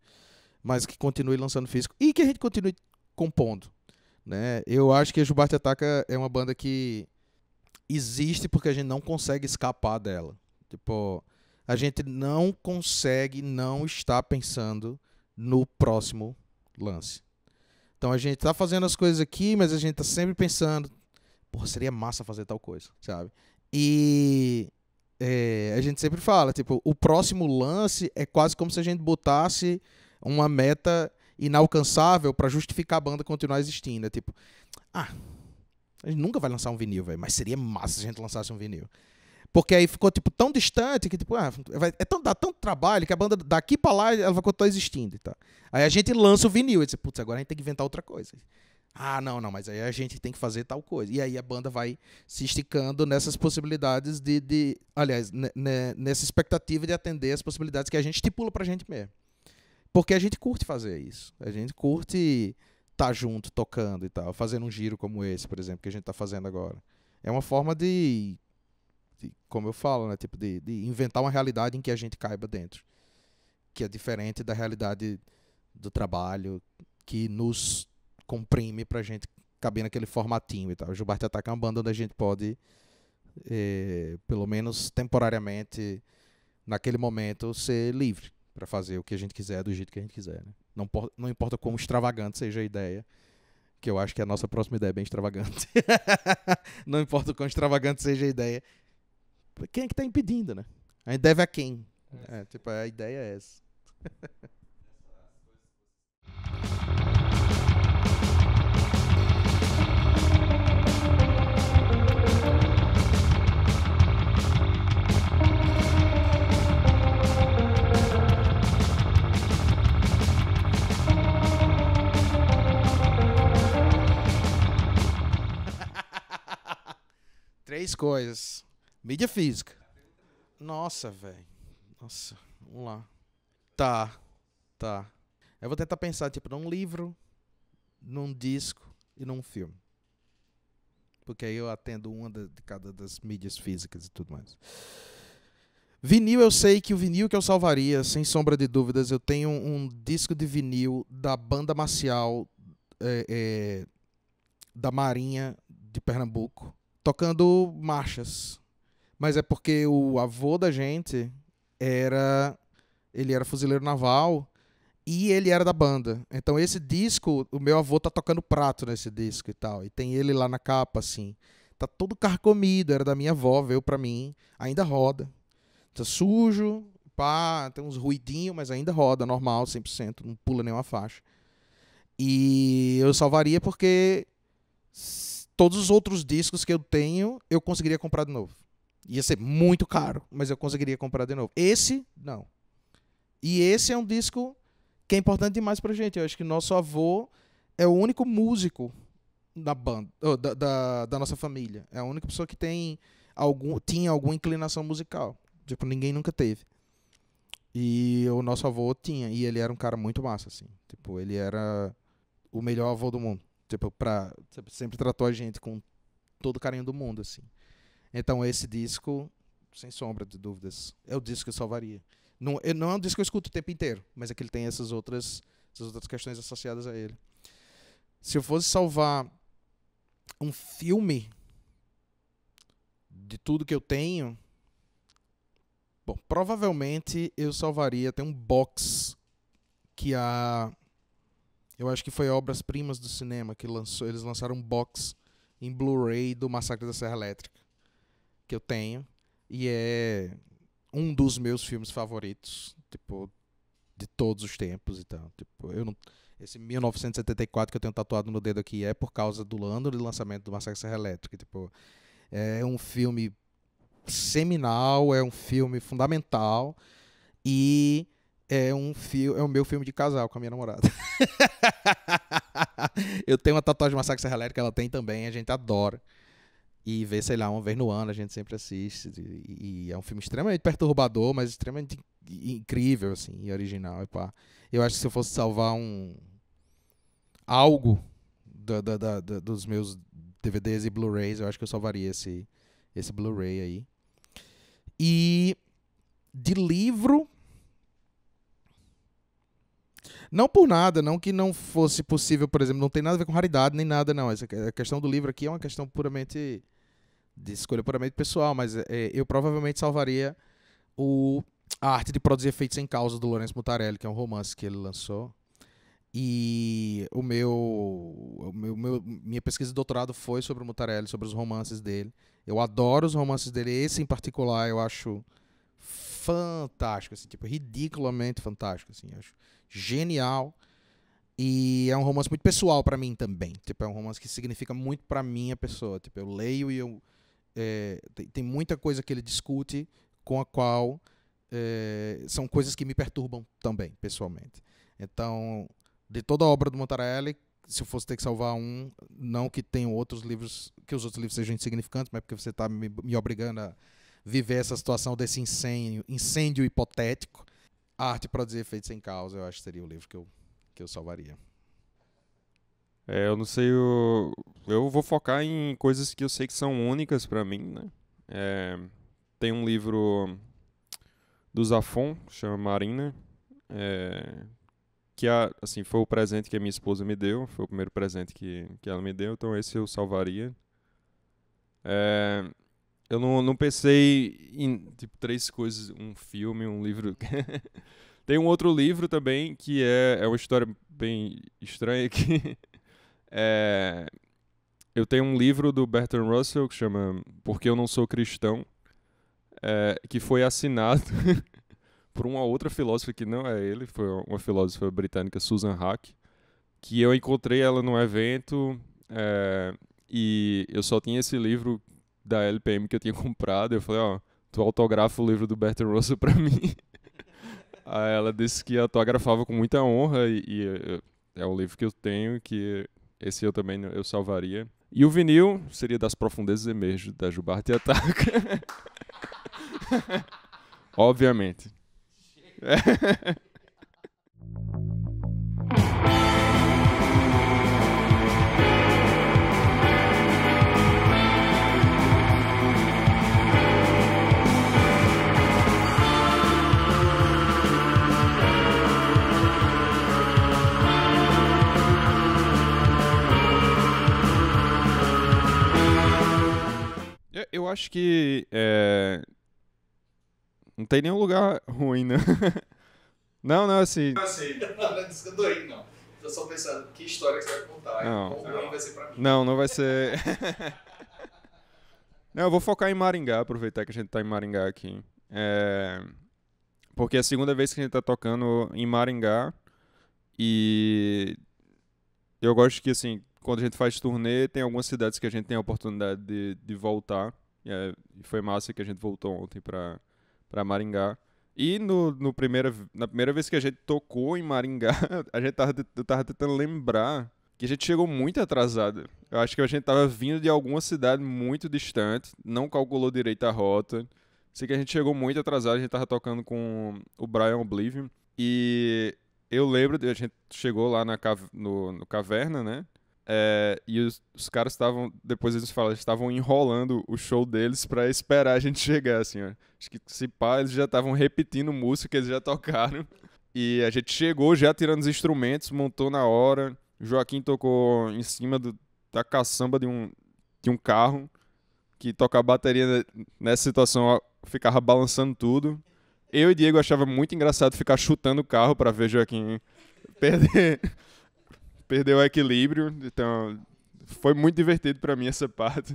mas que continue lançando físico e que a gente continue compondo. né? Eu acho que a Jubarte Ataca é uma banda que existe porque a gente não consegue escapar dela. Tipo, a gente não consegue não estar pensando no próximo lance. Então a gente tá fazendo as coisas aqui, mas a gente tá sempre pensando, porra, seria massa fazer tal coisa, sabe? E a gente sempre fala, tipo, o próximo lance é quase como se a gente botasse uma meta inalcançável pra justificar a banda continuar existindo. É tipo, a gente nunca vai lançar um vinil, velho, mas seria massa se a gente lançasse um vinil. Porque aí ficou tipo tão distante que tipo, dá tanto trabalho que a banda daqui pra lá ela vai continuar existindo e tal. Aí a gente lança o vinil e diz, putz, agora a gente tem que inventar outra coisa. Ah, não, mas aí a gente tem que fazer tal coisa. E aí a banda vai se esticando nessas possibilidades aliás, nessa expectativa de atender as possibilidades que a gente estipula pra gente mesmo. Porque a gente curte fazer isso. A gente curte estar junto, tocando e tal, fazendo um giro como esse, por exemplo, que a gente tá fazendo agora. É uma forma de como eu falo, né, tipo de inventar uma realidade em que a gente caiba dentro, que é diferente da realidade do trabalho, que nos comprime pra gente caber naquele formatinho e tal. O Jubarte Ataca é uma banda onde a gente pode, pelo menos temporariamente, naquele momento, ser livre para fazer o que a gente quiser do jeito que a gente quiser, né? Não importa quão extravagante seja a ideia, que eu acho que a nossa próxima ideia é bem extravagante. Não importa o quão extravagante seja a ideia, quem é que tá impedindo, né? A gente deve a quem? Tipo, a ideia é essa. Três coisas. Mídia física. Nossa, velho. Nossa, vamos lá. Tá. Eu vou tentar pensar, tipo, num livro, num disco e num filme. Porque aí eu atendo uma de cada das mídias físicas e tudo mais. Vinil, eu sei que o vinil que eu salvaria, sem sombra de dúvidas, eu tenho um disco de vinil da banda marcial da Marinha de Pernambuco, tocando marchas. Mas é porque o avô da gente ele era fuzileiro naval e ele era da banda. Então esse disco, o meu avô tá tocando prato nesse disco e tal. E tem ele lá na capa, assim. Tá todo carcomido, era da minha avó, veio pra mim. Ainda roda. Tá sujo, pá, tem uns ruidinhos, mas ainda roda, normal, 100%. Não pula nenhuma faixa. E eu salvaria porque todos os outros discos que eu tenho, eu conseguiria comprar de novo. Ia ser muito caro, mas eu conseguiria comprar de novo. Esse, não. E esse é um disco que é importante demais pra gente. Eu acho que nosso avô é o único músico da banda, da nossa família. É a única pessoa que tinha alguma inclinação musical. Tipo, ninguém nunca teve. E o nosso avô tinha. E ele era um cara muito massa, assim. Tipo, ele era o melhor avô do mundo. Tipo, sempre tratou a gente com todo o carinho do mundo, assim. Então esse disco, sem sombra de dúvidas, é o disco que eu salvaria. Não é um disco que eu escuto o tempo inteiro, mas é que ele tem essas outras questões associadas a ele. Se eu fosse salvar um filme de tudo que eu tenho, bom, provavelmente eu salvaria, tem um box que eu acho que foi Obras-Primas do Cinema que eles lançaram um box em Blu-ray do Massacre da Serra Elétrica, que eu tenho, e é um dos meus filmes favoritos, tipo, de todos os tempos e tal. Tipo, esse 1974 que eu tenho tatuado no dedo aqui é por causa do ano de lançamento do Massacre da Serra Elétrica. Tipo, é um filme seminal, é um filme fundamental e é o meu filme de casal com a minha namorada. Eu tenho uma tatuagem de Massacre da Serra Elétrica, ela tem também, a gente adora. E vê, sei lá, uma vez no ano a gente sempre assiste. E é um filme extremamente perturbador, mas extremamente incrível, assim, e original. E pá. Eu acho que se eu fosse salvar algo dos meus DVDs e Blu-rays, eu acho que eu salvaria esse Blu-ray aí. E de livro... Não por nada, não que não fosse possível, por exemplo, não tem nada a ver com raridade nem nada, não. A questão do livro aqui é uma questão puramente de escolha puramente pessoal, mas eu provavelmente salvaria A Arte de Produzir Efeitos Sem Causa, do Lourenço Mutarelli, que é um romance que ele lançou. E minha pesquisa de doutorado foi sobre o Mutarelli, sobre os romances dele. Eu adoro os romances dele, esse em particular eu acho fantástico, assim, tipo, ridiculamente fantástico, assim, eu acho genial. E é um romance muito pessoal pra mim também, tipo, é um romance que significa muito pra minha pessoa, tipo, eu leio e tem muita coisa que ele discute com a qual são coisas que me perturbam também, pessoalmente. Então, de toda a obra do Mutarelli, se eu fosse ter que salvar um, não que tenham outros livros, que os outros livros sejam insignificantes, mas porque você está me obrigando a viver essa situação desse incêndio hipotético, A Arte de Produzir Efeitos Sem Causa, eu acho que seria o livro que eu salvaria. Eu não sei, eu vou focar em coisas que eu sei que são únicas pra mim, né? Tem um livro do Zafon, chama Marina, que assim, foi o presente que a minha esposa me deu, foi o primeiro presente que ela me deu, então esse eu salvaria. Eu não pensei em tipo 3 coisas, um filme, um livro. Tem um outro livro também que é uma história bem estranha que eu tenho um livro do Bertrand Russell que chama Porque Eu Não Sou Cristão, que foi assinado por uma outra filósofa que não é ele, foi uma filósofa britânica, Susan Hack, que eu encontrei ela num evento e eu só tinha esse livro da LPM que eu tinha comprado. Eu falei, ó, tu autografa o livro do Bertrand Russell pra mim. Aí ela disse que autografava com muita honra e é um livro que eu tenho, que esse eu também eu salvaria. E o vinil seria Das Profundezas Emerge, da Jubarte Ataca. Obviamente. Eu acho que não tem nenhum lugar ruim, né? Não, assim. Não é disso que eu tô indo, não. Tô só pensando que história que você vai contar. Não. Quão ruim vai ser pra mim. Não vai ser. Não, eu vou focar em Maringá, aproveitar que a gente tá em Maringá aqui. Porque é a segunda vez que a gente tá tocando em Maringá. E eu gosto que, assim, quando a gente faz turnê, tem algumas cidades que a gente tem a oportunidade de voltar. E foi massa que a gente voltou ontem pra Maringá. E na primeira vez que a gente tocou em Maringá, eu tava tentando lembrar que a gente chegou muito atrasado. Eu acho que a gente tava vindo de alguma cidade muito distante, não calculou direito a rota. Sei que a gente chegou muito atrasado, a gente tava tocando com o Brian Oblivion. E eu lembro, a gente chegou lá no Caverna, né? E os caras estavam, depois eles falaram, eles estavam enrolando o show deles pra esperar a gente chegar, assim, ó. Acho que se pá, eles já estavam repetindo música que eles já tocaram. E a gente chegou já tirando os instrumentos, montou na hora. O Joaquim tocou em cima da caçamba de um carro, que tocar bateria nessa situação ó, ficava balançando tudo. Eu e Diego achava muito engraçado ficar chutando o carro pra ver Joaquim perdeu o equilíbrio, então foi muito divertido pra mim essa parte.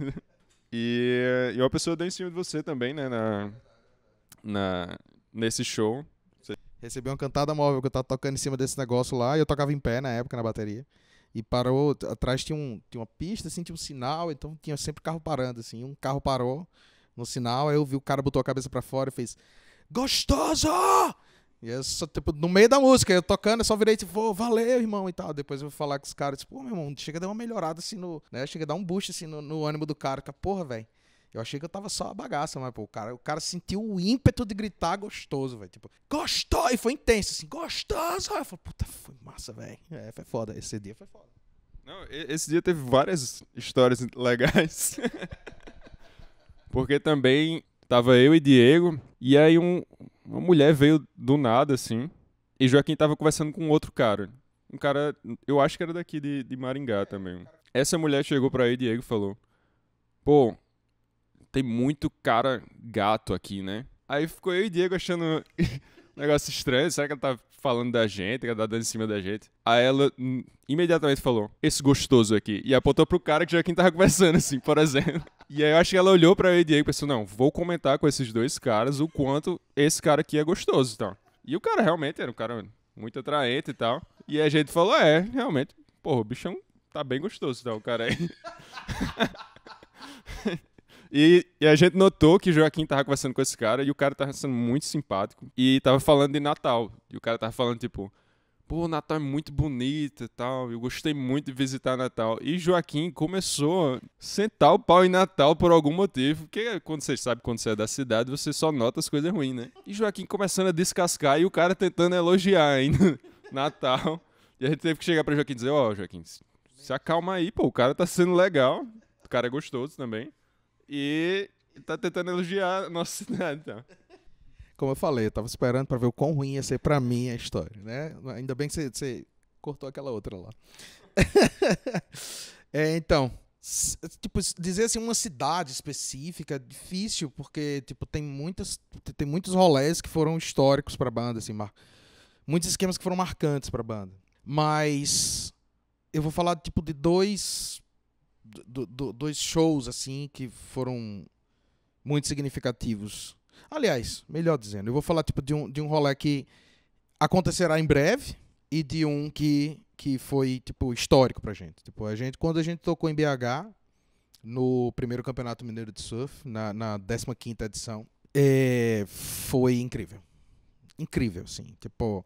E uma pessoa deu em cima de você também, né, nesse show. Recebi uma cantada móvel que eu tava tocando em cima desse negócio lá, e eu tocava em pé na época na bateria. E parou, atrás tinha uma pista, assim, tinha um sinal, então tinha sempre carro parando, assim. Um carro parou no sinal, aí eu vi o cara botou a cabeça pra fora e fez "Gostoso!" E eu só, tipo, no meio da música, eu tocando, eu só virei, tipo, valeu, irmão, e tal. Depois eu vou falar com os caras, tipo, pô, meu irmão, chega a dar uma melhorada, assim, né? Chega a dar um boost, assim, no ânimo do cara. Que, porra, velho, eu achei que eu tava só a bagaça, mas, pô, o cara sentiu o ímpeto de gritar gostoso, velho. Tipo, gostou! E foi intenso, assim, gostoso! Aí eu falei, puta, foi massa, velho. Foi foda, esse dia foi foda. Não, esse dia teve várias histórias legais. Porque também tava eu e Diego, e aí uma mulher veio do nada, assim, E Joaquim tava conversando com outro cara. Um cara, eu acho que era daqui de Maringá também. Essa mulher chegou pra ele, Diego, e falou: pô, tem muito cara gato aqui, né? Aí ficou eu e Diego achando um negócio estranho. Será que ela tá falando da gente? Que ela tá dando em cima da gente? Aí ela imediatamente falou: esse gostoso aqui. E apontou pro cara que Joaquim tava conversando, assim, por exemplo. E aí eu acho que ela olhou pra eu e Diego e pensou: não, vou comentar com esses dois caras o quanto esse cara aqui é gostoso e tal. E o cara realmente era um cara muito atraente e tal. E a gente falou: realmente, porra, o bichão tá bem gostoso e tal, o cara aí. E a gente notou que Joaquim tava conversando com esse cara e o cara tava sendo muito simpático. E tava falando de Natal. E o cara tava falando, tipo, pô, Natal é muito bonito e tal. Eu gostei muito de visitar Natal. E Joaquim começou a sentar o pau em Natal por algum motivo. Porque quando você sabe, quando você é da cidade, você só nota as coisas ruins, né? E Joaquim começando a descascar e o cara tentando elogiar ainda Natal. E a gente teve que chegar pra Joaquim e dizer: ó, Joaquim, se acalma aí, pô, o cara tá sendo legal. O cara é gostoso também. E tá tentando elogiar a nossa cidade, então. Como eu falei, eu tava esperando pra ver o quão ruim ia ser pra mim a história, né? Ainda bem que você cortou aquela outra lá. Então, tipo, dizer assim uma cidade específica é difícil, porque tipo, tem muitos rolês que foram históricos pra banda, assim, muitos esquemas que foram marcantes pra banda. Mas eu vou falar tipo de dois shows assim que foram muito significativos. Aliás, melhor dizendo, eu vou falar tipo de um rolê que acontecerá em breve e de um que foi tipo histórico pra gente. Tipo, quando a gente tocou em BH no primeiro Campeonato Mineiro de Surf, na 15ª edição, foi incrível. Incrível, assim. Tipo,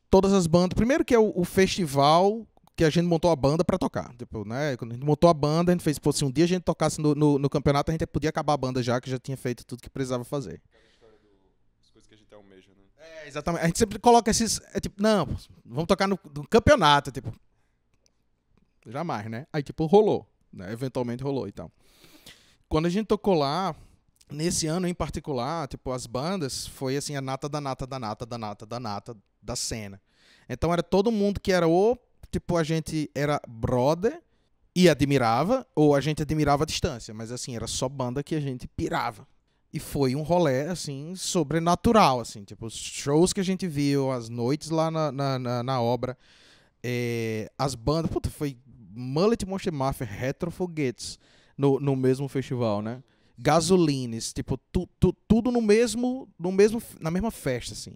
todas as bandas, primeiro que é o festival que a gente montou a banda pra tocar. Tipo, né? Quando a gente montou a banda, a gente fez, pô, se um dia a gente tocasse no campeonato, a gente podia acabar a banda já, que já tinha feito tudo que precisava fazer. Aquela história das coisas que a gente almeja, né? Exatamente. A gente sempre coloca esses, tipo, não, vamos tocar no campeonato, tipo, jamais, né? Aí, tipo, rolou, né? Eventualmente rolou e tal. Quando a gente tocou lá, nesse ano em particular, tipo, as bandas, foi assim, a nata da nata da nata da nata da nata da cena. Então era todo mundo que era tipo, a gente era brother e admirava, ou a gente admirava à distância, mas assim, era só banda que a gente pirava. E foi um rolê, assim, sobrenatural, assim, tipo, os shows que a gente viu, as noites lá na obra, as bandas, puta, foi Mullet Monster Mafia, Retrofoguetes no mesmo festival, né? Gasolines, tipo, tudo na mesma festa, assim.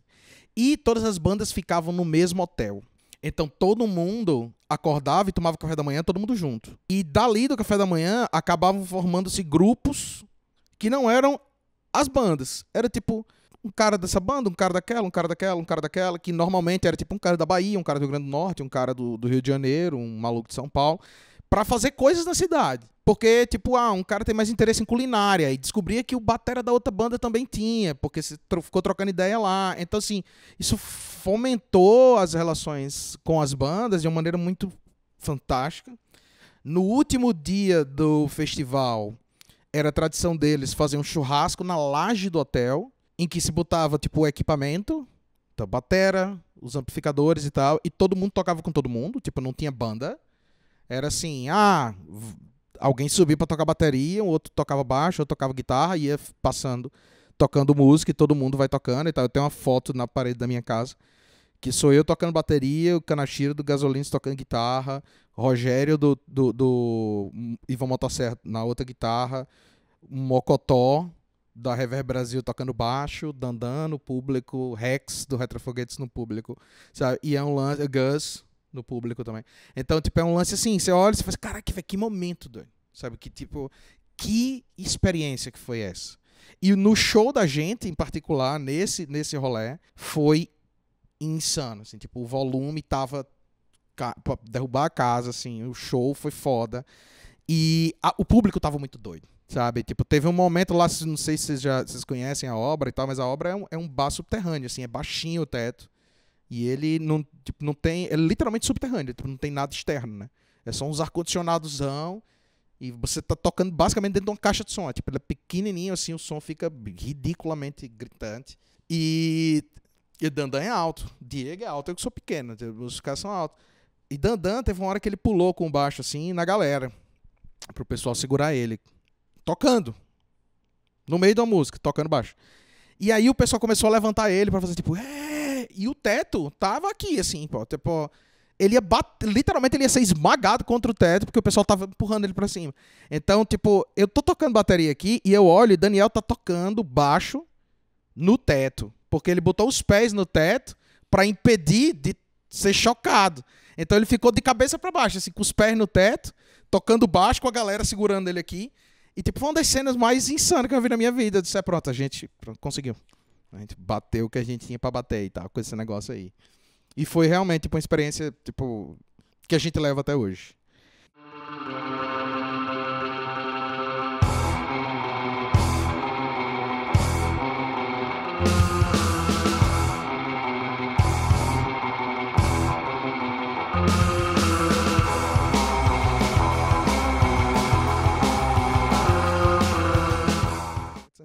E todas as bandas ficavam no mesmo hotel. Então todo mundo acordava e tomava café da manhã, todo mundo junto. E dali do café da manhã, acabavam formando-se grupos que não eram as bandas. Era tipo um cara dessa banda, um cara daquela, um cara daquela, um cara daquela, que normalmente era tipo um cara da Bahia, um cara do Rio Grande do Norte, um cara do Rio de Janeiro, um maluco de São Paulo, pra fazer coisas na cidade. Porque, tipo, um cara tem mais interesse em culinária e descobria que o batera da outra banda também tinha, porque se ficou trocando ideia lá. Então, assim, isso fomentou as relações com as bandas de uma maneira muito fantástica. No último dia do festival, era a tradição deles fazer um churrasco na laje do hotel, em que se botava, tipo, o equipamento, então, batera, os amplificadores e tal, e todo mundo tocava com todo mundo, tipo, não tinha banda. Era assim, alguém subia pra tocar bateria, o outro tocava baixo, outro tocava guitarra, ia passando, tocando música e todo mundo vai tocando e tal. Eu tenho uma foto na parede da minha casa, que sou eu tocando bateria, o Kanashiro do Gasolines tocando guitarra, Rogério do Ivan Motosserra na outra guitarra, Mocotó da Reverb Brasil tocando baixo, Dandan no público, Rex do Retrofoguetes no público, sabe? E é um lance, Gus no público também. Então, tipo, é um lance assim, você olha e você fala, caraca, que momento, doido. Sabe? Que, tipo, que experiência que foi essa? E no show da gente, em particular, nesse rolê, foi insano, assim, tipo, o volume tava pra derrubar a casa, assim, o show foi foda. E o público tava muito doido, sabe? Tipo, teve um momento lá, não sei se vocês conhecem a obra e tal, mas a obra é um bar subterrâneo, assim, é baixinho o teto. E ele não tem. É literalmente subterrâneo, tipo, não tem nada externo, né? É só uns ar-condicionadozão. E você tá tocando basicamente dentro de uma caixa de som. Tipo, ele é pequenininho, assim, o som fica ridiculamente gritante. E E Dandan é alto. Diego é alto, eu que sou pequeno. Os caras são altos. E Dandan teve uma hora que ele pulou com o baixo assim na galera. Pro pessoal segurar ele. Tocando. No meio da música, tocando baixo. E aí o pessoal começou a levantar ele pra fazer tipo... E o teto tava aqui, assim, pô. Tipo, ele ia bater... Literalmente ele ia ser esmagado contra o teto porque o pessoal tava empurrando ele pra cima. Então, tipo, eu tô tocando bateria aqui e eu olho e Daniel tá tocando baixo no teto. Porque ele botou os pés no teto pra impedir de ser chocado. Então ele ficou de cabeça pra baixo, assim, com os pés no teto, tocando baixo, com a galera segurando ele aqui. E, tipo, foi uma das cenas mais insanas que eu vi na minha vida. Eu disse, pronto, a gente conseguiu. A gente bateu o que a gente tinha pra bater e tal, com esse negócio aí. E foi realmente, tipo, uma experiência, tipo, que a gente leva até hoje.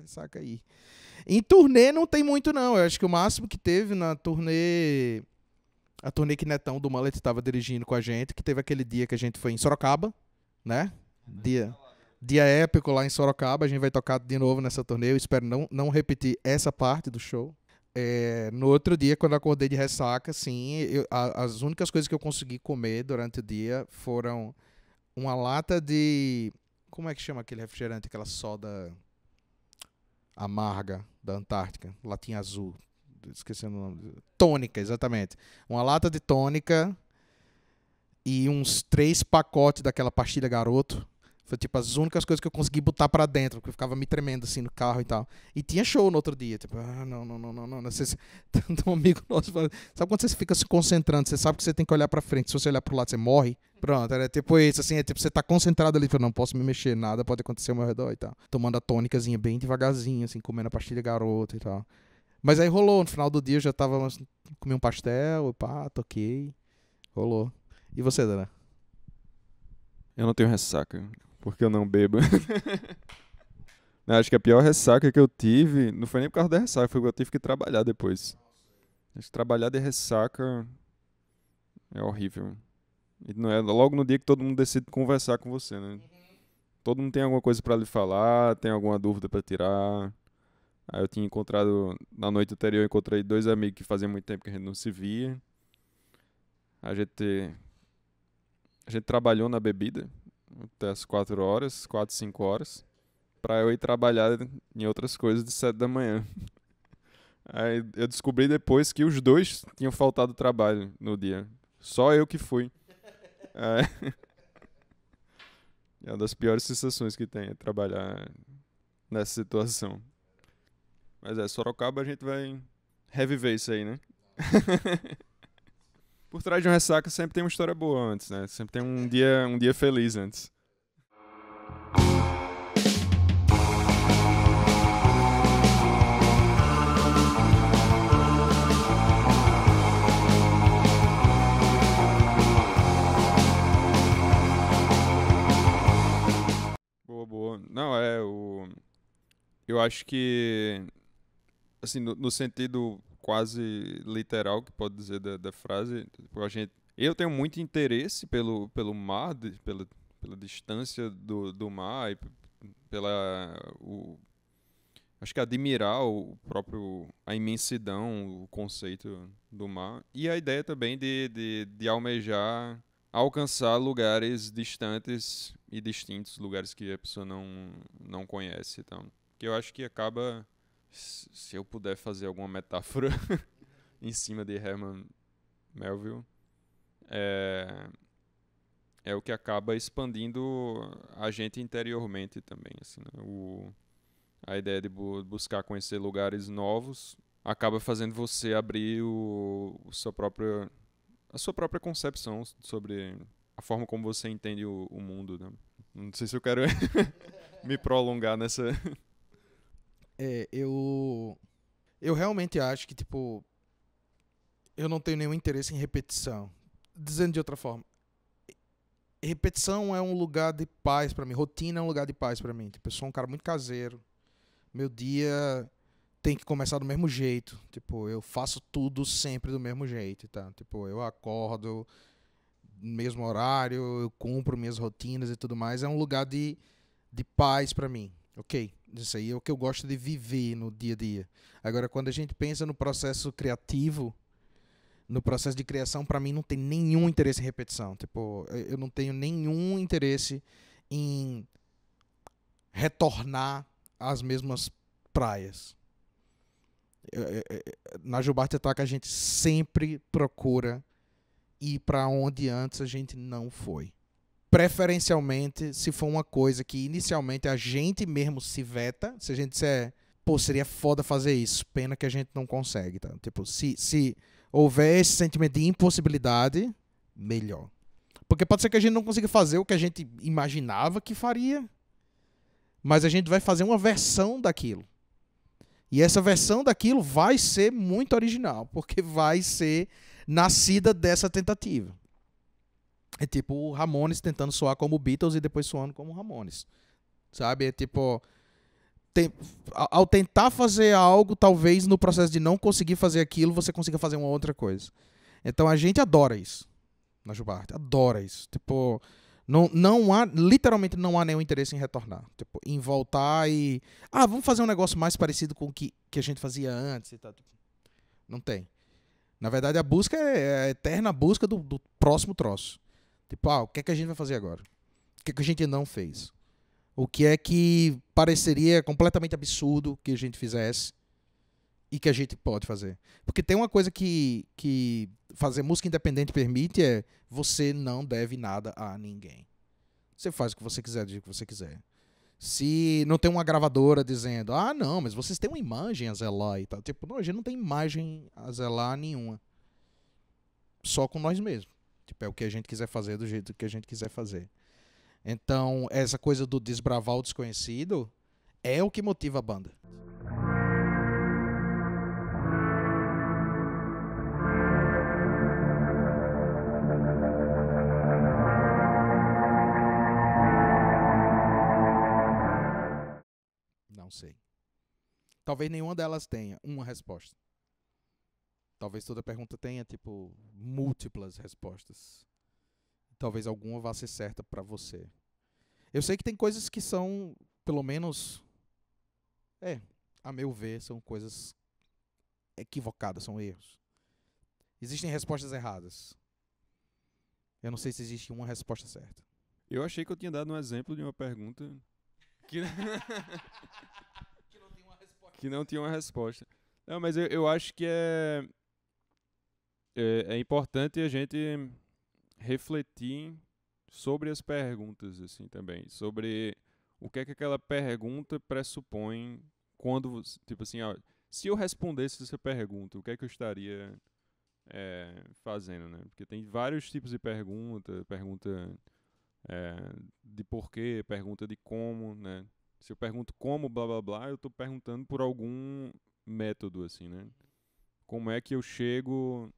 Saca aí. Em turnê não tem muito, não. Eu acho que o máximo que teve na turnê... A turnê que Netão do Mullet estava dirigindo com a gente, que teve aquele dia que a gente foi em Sorocaba, né? Dia épico lá em Sorocaba. A gente vai tocar de novo nessa turnê. Eu espero não repetir essa parte do show. No outro dia, quando eu acordei de ressaca, sim, as únicas coisas que eu consegui comer durante o dia foram uma lata de... Como é que chama aquele refrigerante? Aquela soda... amarga da Antártica, latinha azul, esqueci o nome. Tônica, exatamente. Uma lata de tônica e uns 3 pacotes daquela pastilha garoto. Foi tipo as únicas coisas que eu consegui botar pra dentro, porque eu ficava me tremendo assim no carro e tal. E tinha show no outro dia, tipo, não sei se um amigo nosso fala, sabe quando você fica se concentrando, você sabe que você tem que olhar pra frente, se você olhar pro lado você morre. Pronto, era tipo isso, assim, é tipo, você tá concentrado ali, tipo, não posso me mexer, nada pode acontecer ao meu redor e tal. Tomando a tônicazinha bem devagarzinho, assim, comendo a pastilha garoto e tal. Mas aí rolou, no final do dia eu já tava, comi um pastel, pá, toquei, rolou. E você, Dana? Eu não tenho ressaca, porque eu não bebo. Não, acho que a pior ressaca que eu tive, não foi nem por causa da ressaca, foi porque eu tive que trabalhar depois. Acho que trabalhar de ressaca é horrível. E não é logo no dia que todo mundo decide conversar com você, né? Todo mundo tem alguma coisa pra lhe falar, tem alguma dúvida pra tirar. Aí eu tinha encontrado, na noite anterior, eu encontrei 2 amigos que fazia muito tempo que a gente não se via. A gente trabalhou na bebida até as 4 horas, 4, 5 horas, pra eu ir trabalhar em outras coisas de 7 da manhã. Aí eu descobri depois que os 2 tinham faltado trabalho no dia. Só eu que fui. É uma das piores sensações que tem, é trabalhar nessa situação. Mas Sorocaba a gente vai reviver isso aí, né? Por trás de uma ressaca sempre tem uma história boa antes, né? Sempre tem um dia feliz antes. Boa. Não, eu acho que, assim, no sentido quase literal que pode dizer da frase, tipo, eu tenho muito interesse pelo mar, pela distância do mar e acho que admirar a imensidão, o conceito do mar e a ideia também de almejar alcançar lugares distantes e distintos, lugares que a pessoa não conhece. Então, que eu acho que acaba, se eu puder fazer alguma metáfora em cima de Herman Melville, é o que acaba expandindo a gente interiormente também. Assim, né? A ideia de buscar conhecer lugares novos acaba fazendo você abrir a sua própria concepção sobre a forma como você entende o mundo, né? Não sei se eu quero me prolongar nessa... Eu realmente acho que, tipo, eu não tenho nenhum interesse em repetição. Dizendo de outra forma, repetição é um lugar de paz pra mim, rotina é um lugar de paz pra mim. Tipo, eu sou um cara muito caseiro. Meu dia tem que começar do mesmo jeito. Tipo, eu faço tudo sempre do mesmo jeito, tá? Tipo, eu acordo no mesmo horário, eu cumpro minhas rotinas e tudo mais. É um lugar de paz pra mim. Ok? Isso aí é o que eu gosto de viver no dia a dia. Agora, quando a gente pensa no processo criativo, no processo de criação, pra mim não tem nenhum interesse em repetição. Tipo, eu não tenho nenhum interesse em retornar às mesmas praias. Na Jubarte Ataca a gente sempre procura ir para onde antes a gente não foi. Preferencialmente, se for uma coisa que inicialmente a gente mesmo se veta, se a gente disser, pô, seria foda fazer isso, pena que a gente não consegue, tá? Tipo, se houver esse sentimento de impossibilidade, melhor. Porque pode ser que a gente não consiga fazer o que a gente imaginava que faria, mas a gente vai fazer uma versão daquilo. E essa versão daquilo vai ser muito original, porque vai ser nascida dessa tentativa. É tipo o Ramones tentando soar como Beatles e depois soando como Ramones. Sabe? É tipo... ao tentar fazer algo, talvez no processo de não conseguir fazer aquilo, você consiga fazer uma outra coisa. Então a gente adora isso na Jubarte. Adora isso. Tipo... Não há, literalmente não há nenhum interesse em retornar. Tipo, em voltar e... vamos fazer um negócio mais parecido com o que a gente fazia antes e tal. Não tem. Na verdade, a busca é a eterna busca do próximo troço. Tipo, o que é que a gente vai fazer agora? O que é que a gente não fez? O que é que pareceria completamente absurdo que a gente fizesse e que a gente pode fazer? Porque tem uma coisa que fazer música independente permite é você não deve nada a ninguém. Você faz o que você quiser, do jeito que você quiser. Se não tem uma gravadora dizendo, não, mas vocês têm uma imagem a zelar e tal. Tipo, não, a gente não tem imagem a zelar nenhuma. Só com nós mesmos. Tipo, é o que a gente quiser fazer do jeito que a gente quiser fazer. Então, essa coisa do desbravar o desconhecido é o que motiva a banda. Não sei. Talvez nenhuma delas tenha uma resposta. Talvez toda pergunta tenha, tipo, múltiplas respostas. Talvez alguma vá ser certa pra você. Eu sei que tem coisas que são, pelo menos, a meu ver, são coisas equivocadas, são erros. Existem respostas erradas. Eu não sei se existe uma resposta certa. Eu achei que eu tinha dado um exemplo de uma pergunta que, que não tinha uma resposta. Não, mas eu acho que é importante a gente refletir sobre as perguntas, assim, também. Sobre o que é que aquela pergunta pressupõe quando, tipo assim, se eu respondesse essa pergunta, o que é que eu estaria fazendo, né? Porque tem vários tipos de pergunta de porquê, pergunta de como, né? Se eu pergunto como, blá blá blá, eu estou perguntando por algum método, assim, né? Como é que eu chego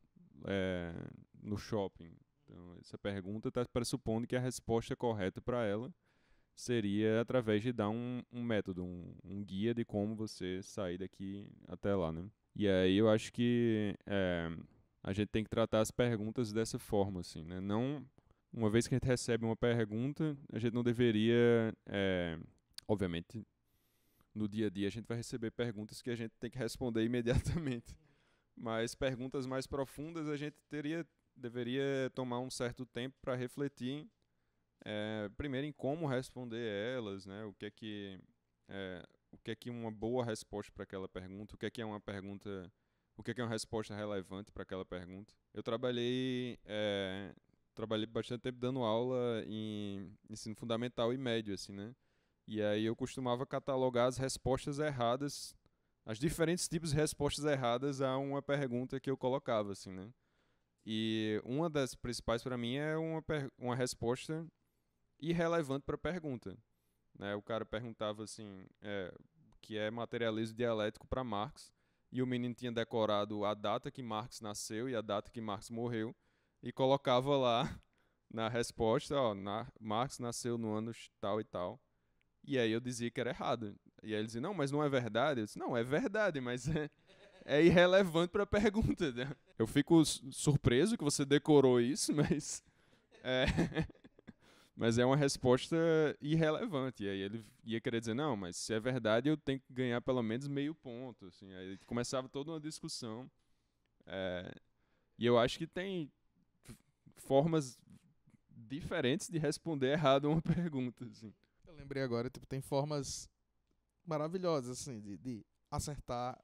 no shopping? Então, essa pergunta está pressupondo que a resposta correta para ela seria através de dar um método, um guia de como você sair daqui até lá, né? E aí eu acho que a gente tem que tratar as perguntas dessa forma, assim, né? Não, uma vez que a gente recebe uma pergunta, a gente não deveria, obviamente, no dia a dia a gente vai receber perguntas que a gente tem que responder imediatamente. Mas perguntas mais profundas a gente deveria tomar um certo tempo para refletir, primeiro em como responder elas, né? O que é que uma boa resposta para aquela pergunta, o que é uma pergunta, o que é uma resposta relevante para aquela pergunta. Eu trabalhei bastante tempo dando aula em ensino fundamental e médio, assim, né? E aí eu costumava catalogar as respostas erradas, as diferentes tipos de respostas erradas a uma pergunta que eu colocava, assim, né? E uma das principais para mim é uma resposta irrelevante para a pergunta, né? O cara perguntava assim, que é materialismo dialético para Marx, e o menino tinha decorado a data que Marx nasceu e a data que Marx morreu, e colocava lá na resposta, Marx nasceu no ano tal e tal. E aí eu dizia que era errado. E aí ele dizia, não, mas não é verdade. Eu disse, não, é verdade, mas é irrelevante para a pergunta. Né? Eu fico surpreso que você decorou isso, mas mas é uma resposta irrelevante. E aí ele ia querer dizer, não, mas se é verdade, eu tenho que ganhar pelo menos meio ponto. Assim. Aí começava toda uma discussão. E eu acho que tem formas diferentes de responder errado uma pergunta. Assim. Eu lembrei agora, tipo, tem formas maravilhosas, assim, de acertar,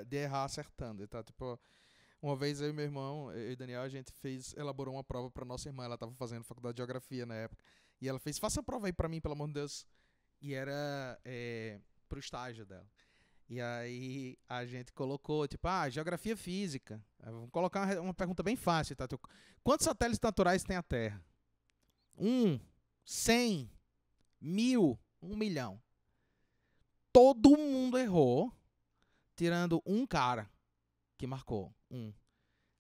de errar acertando, tá? Tipo, uma vez eu e meu irmão, eu e Daniel, a gente elaborou uma prova pra nossa irmã, ela tava fazendo faculdade de geografia na época, e ela fez, faça a prova aí pra mim, pelo amor de Deus, e era pro estágio dela. E aí a gente colocou, tipo, geografia física. Vamos colocar uma pergunta bem fácil, tá? Quantos satélites naturais tem a Terra? 1, 100, 1000, 1 milhão. Todo mundo errou, tirando um cara que marcou.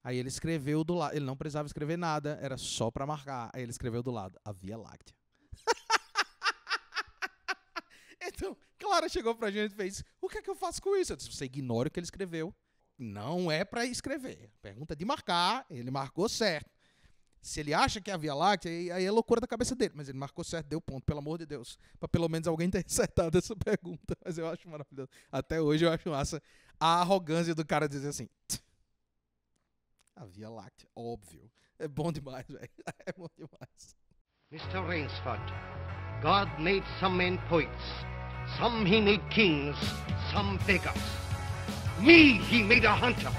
Aí ele escreveu do lado, ele não precisava escrever nada, era só pra marcar. Aí ele escreveu do lado, a Via Láctea. Então, Clara chegou pra gente e fez, o que é que eu faço com isso? Eu disse, você ignora o que ele escreveu. Não é pra escrever. Pergunta de marcar, ele marcou certo. Se ele acha que é a Via Láctea, aí é loucura da cabeça dele. Mas ele marcou certo, deu ponto, pelo amor de Deus. Pra pelo menos alguém ter acertado essa pergunta. Mas eu acho maravilhoso. Até hoje eu acho massa a arrogância do cara dizer assim, a Via Láctea, óbvio. É bom demais, velho. É bom demais. Mr. Rainsford, God made some men poets. Some he made kings, some beggars. Me he made a hunter.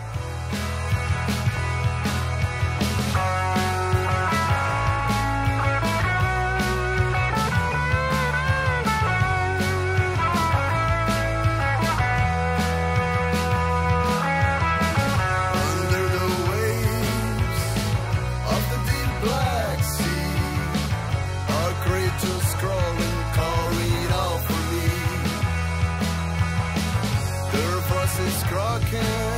Can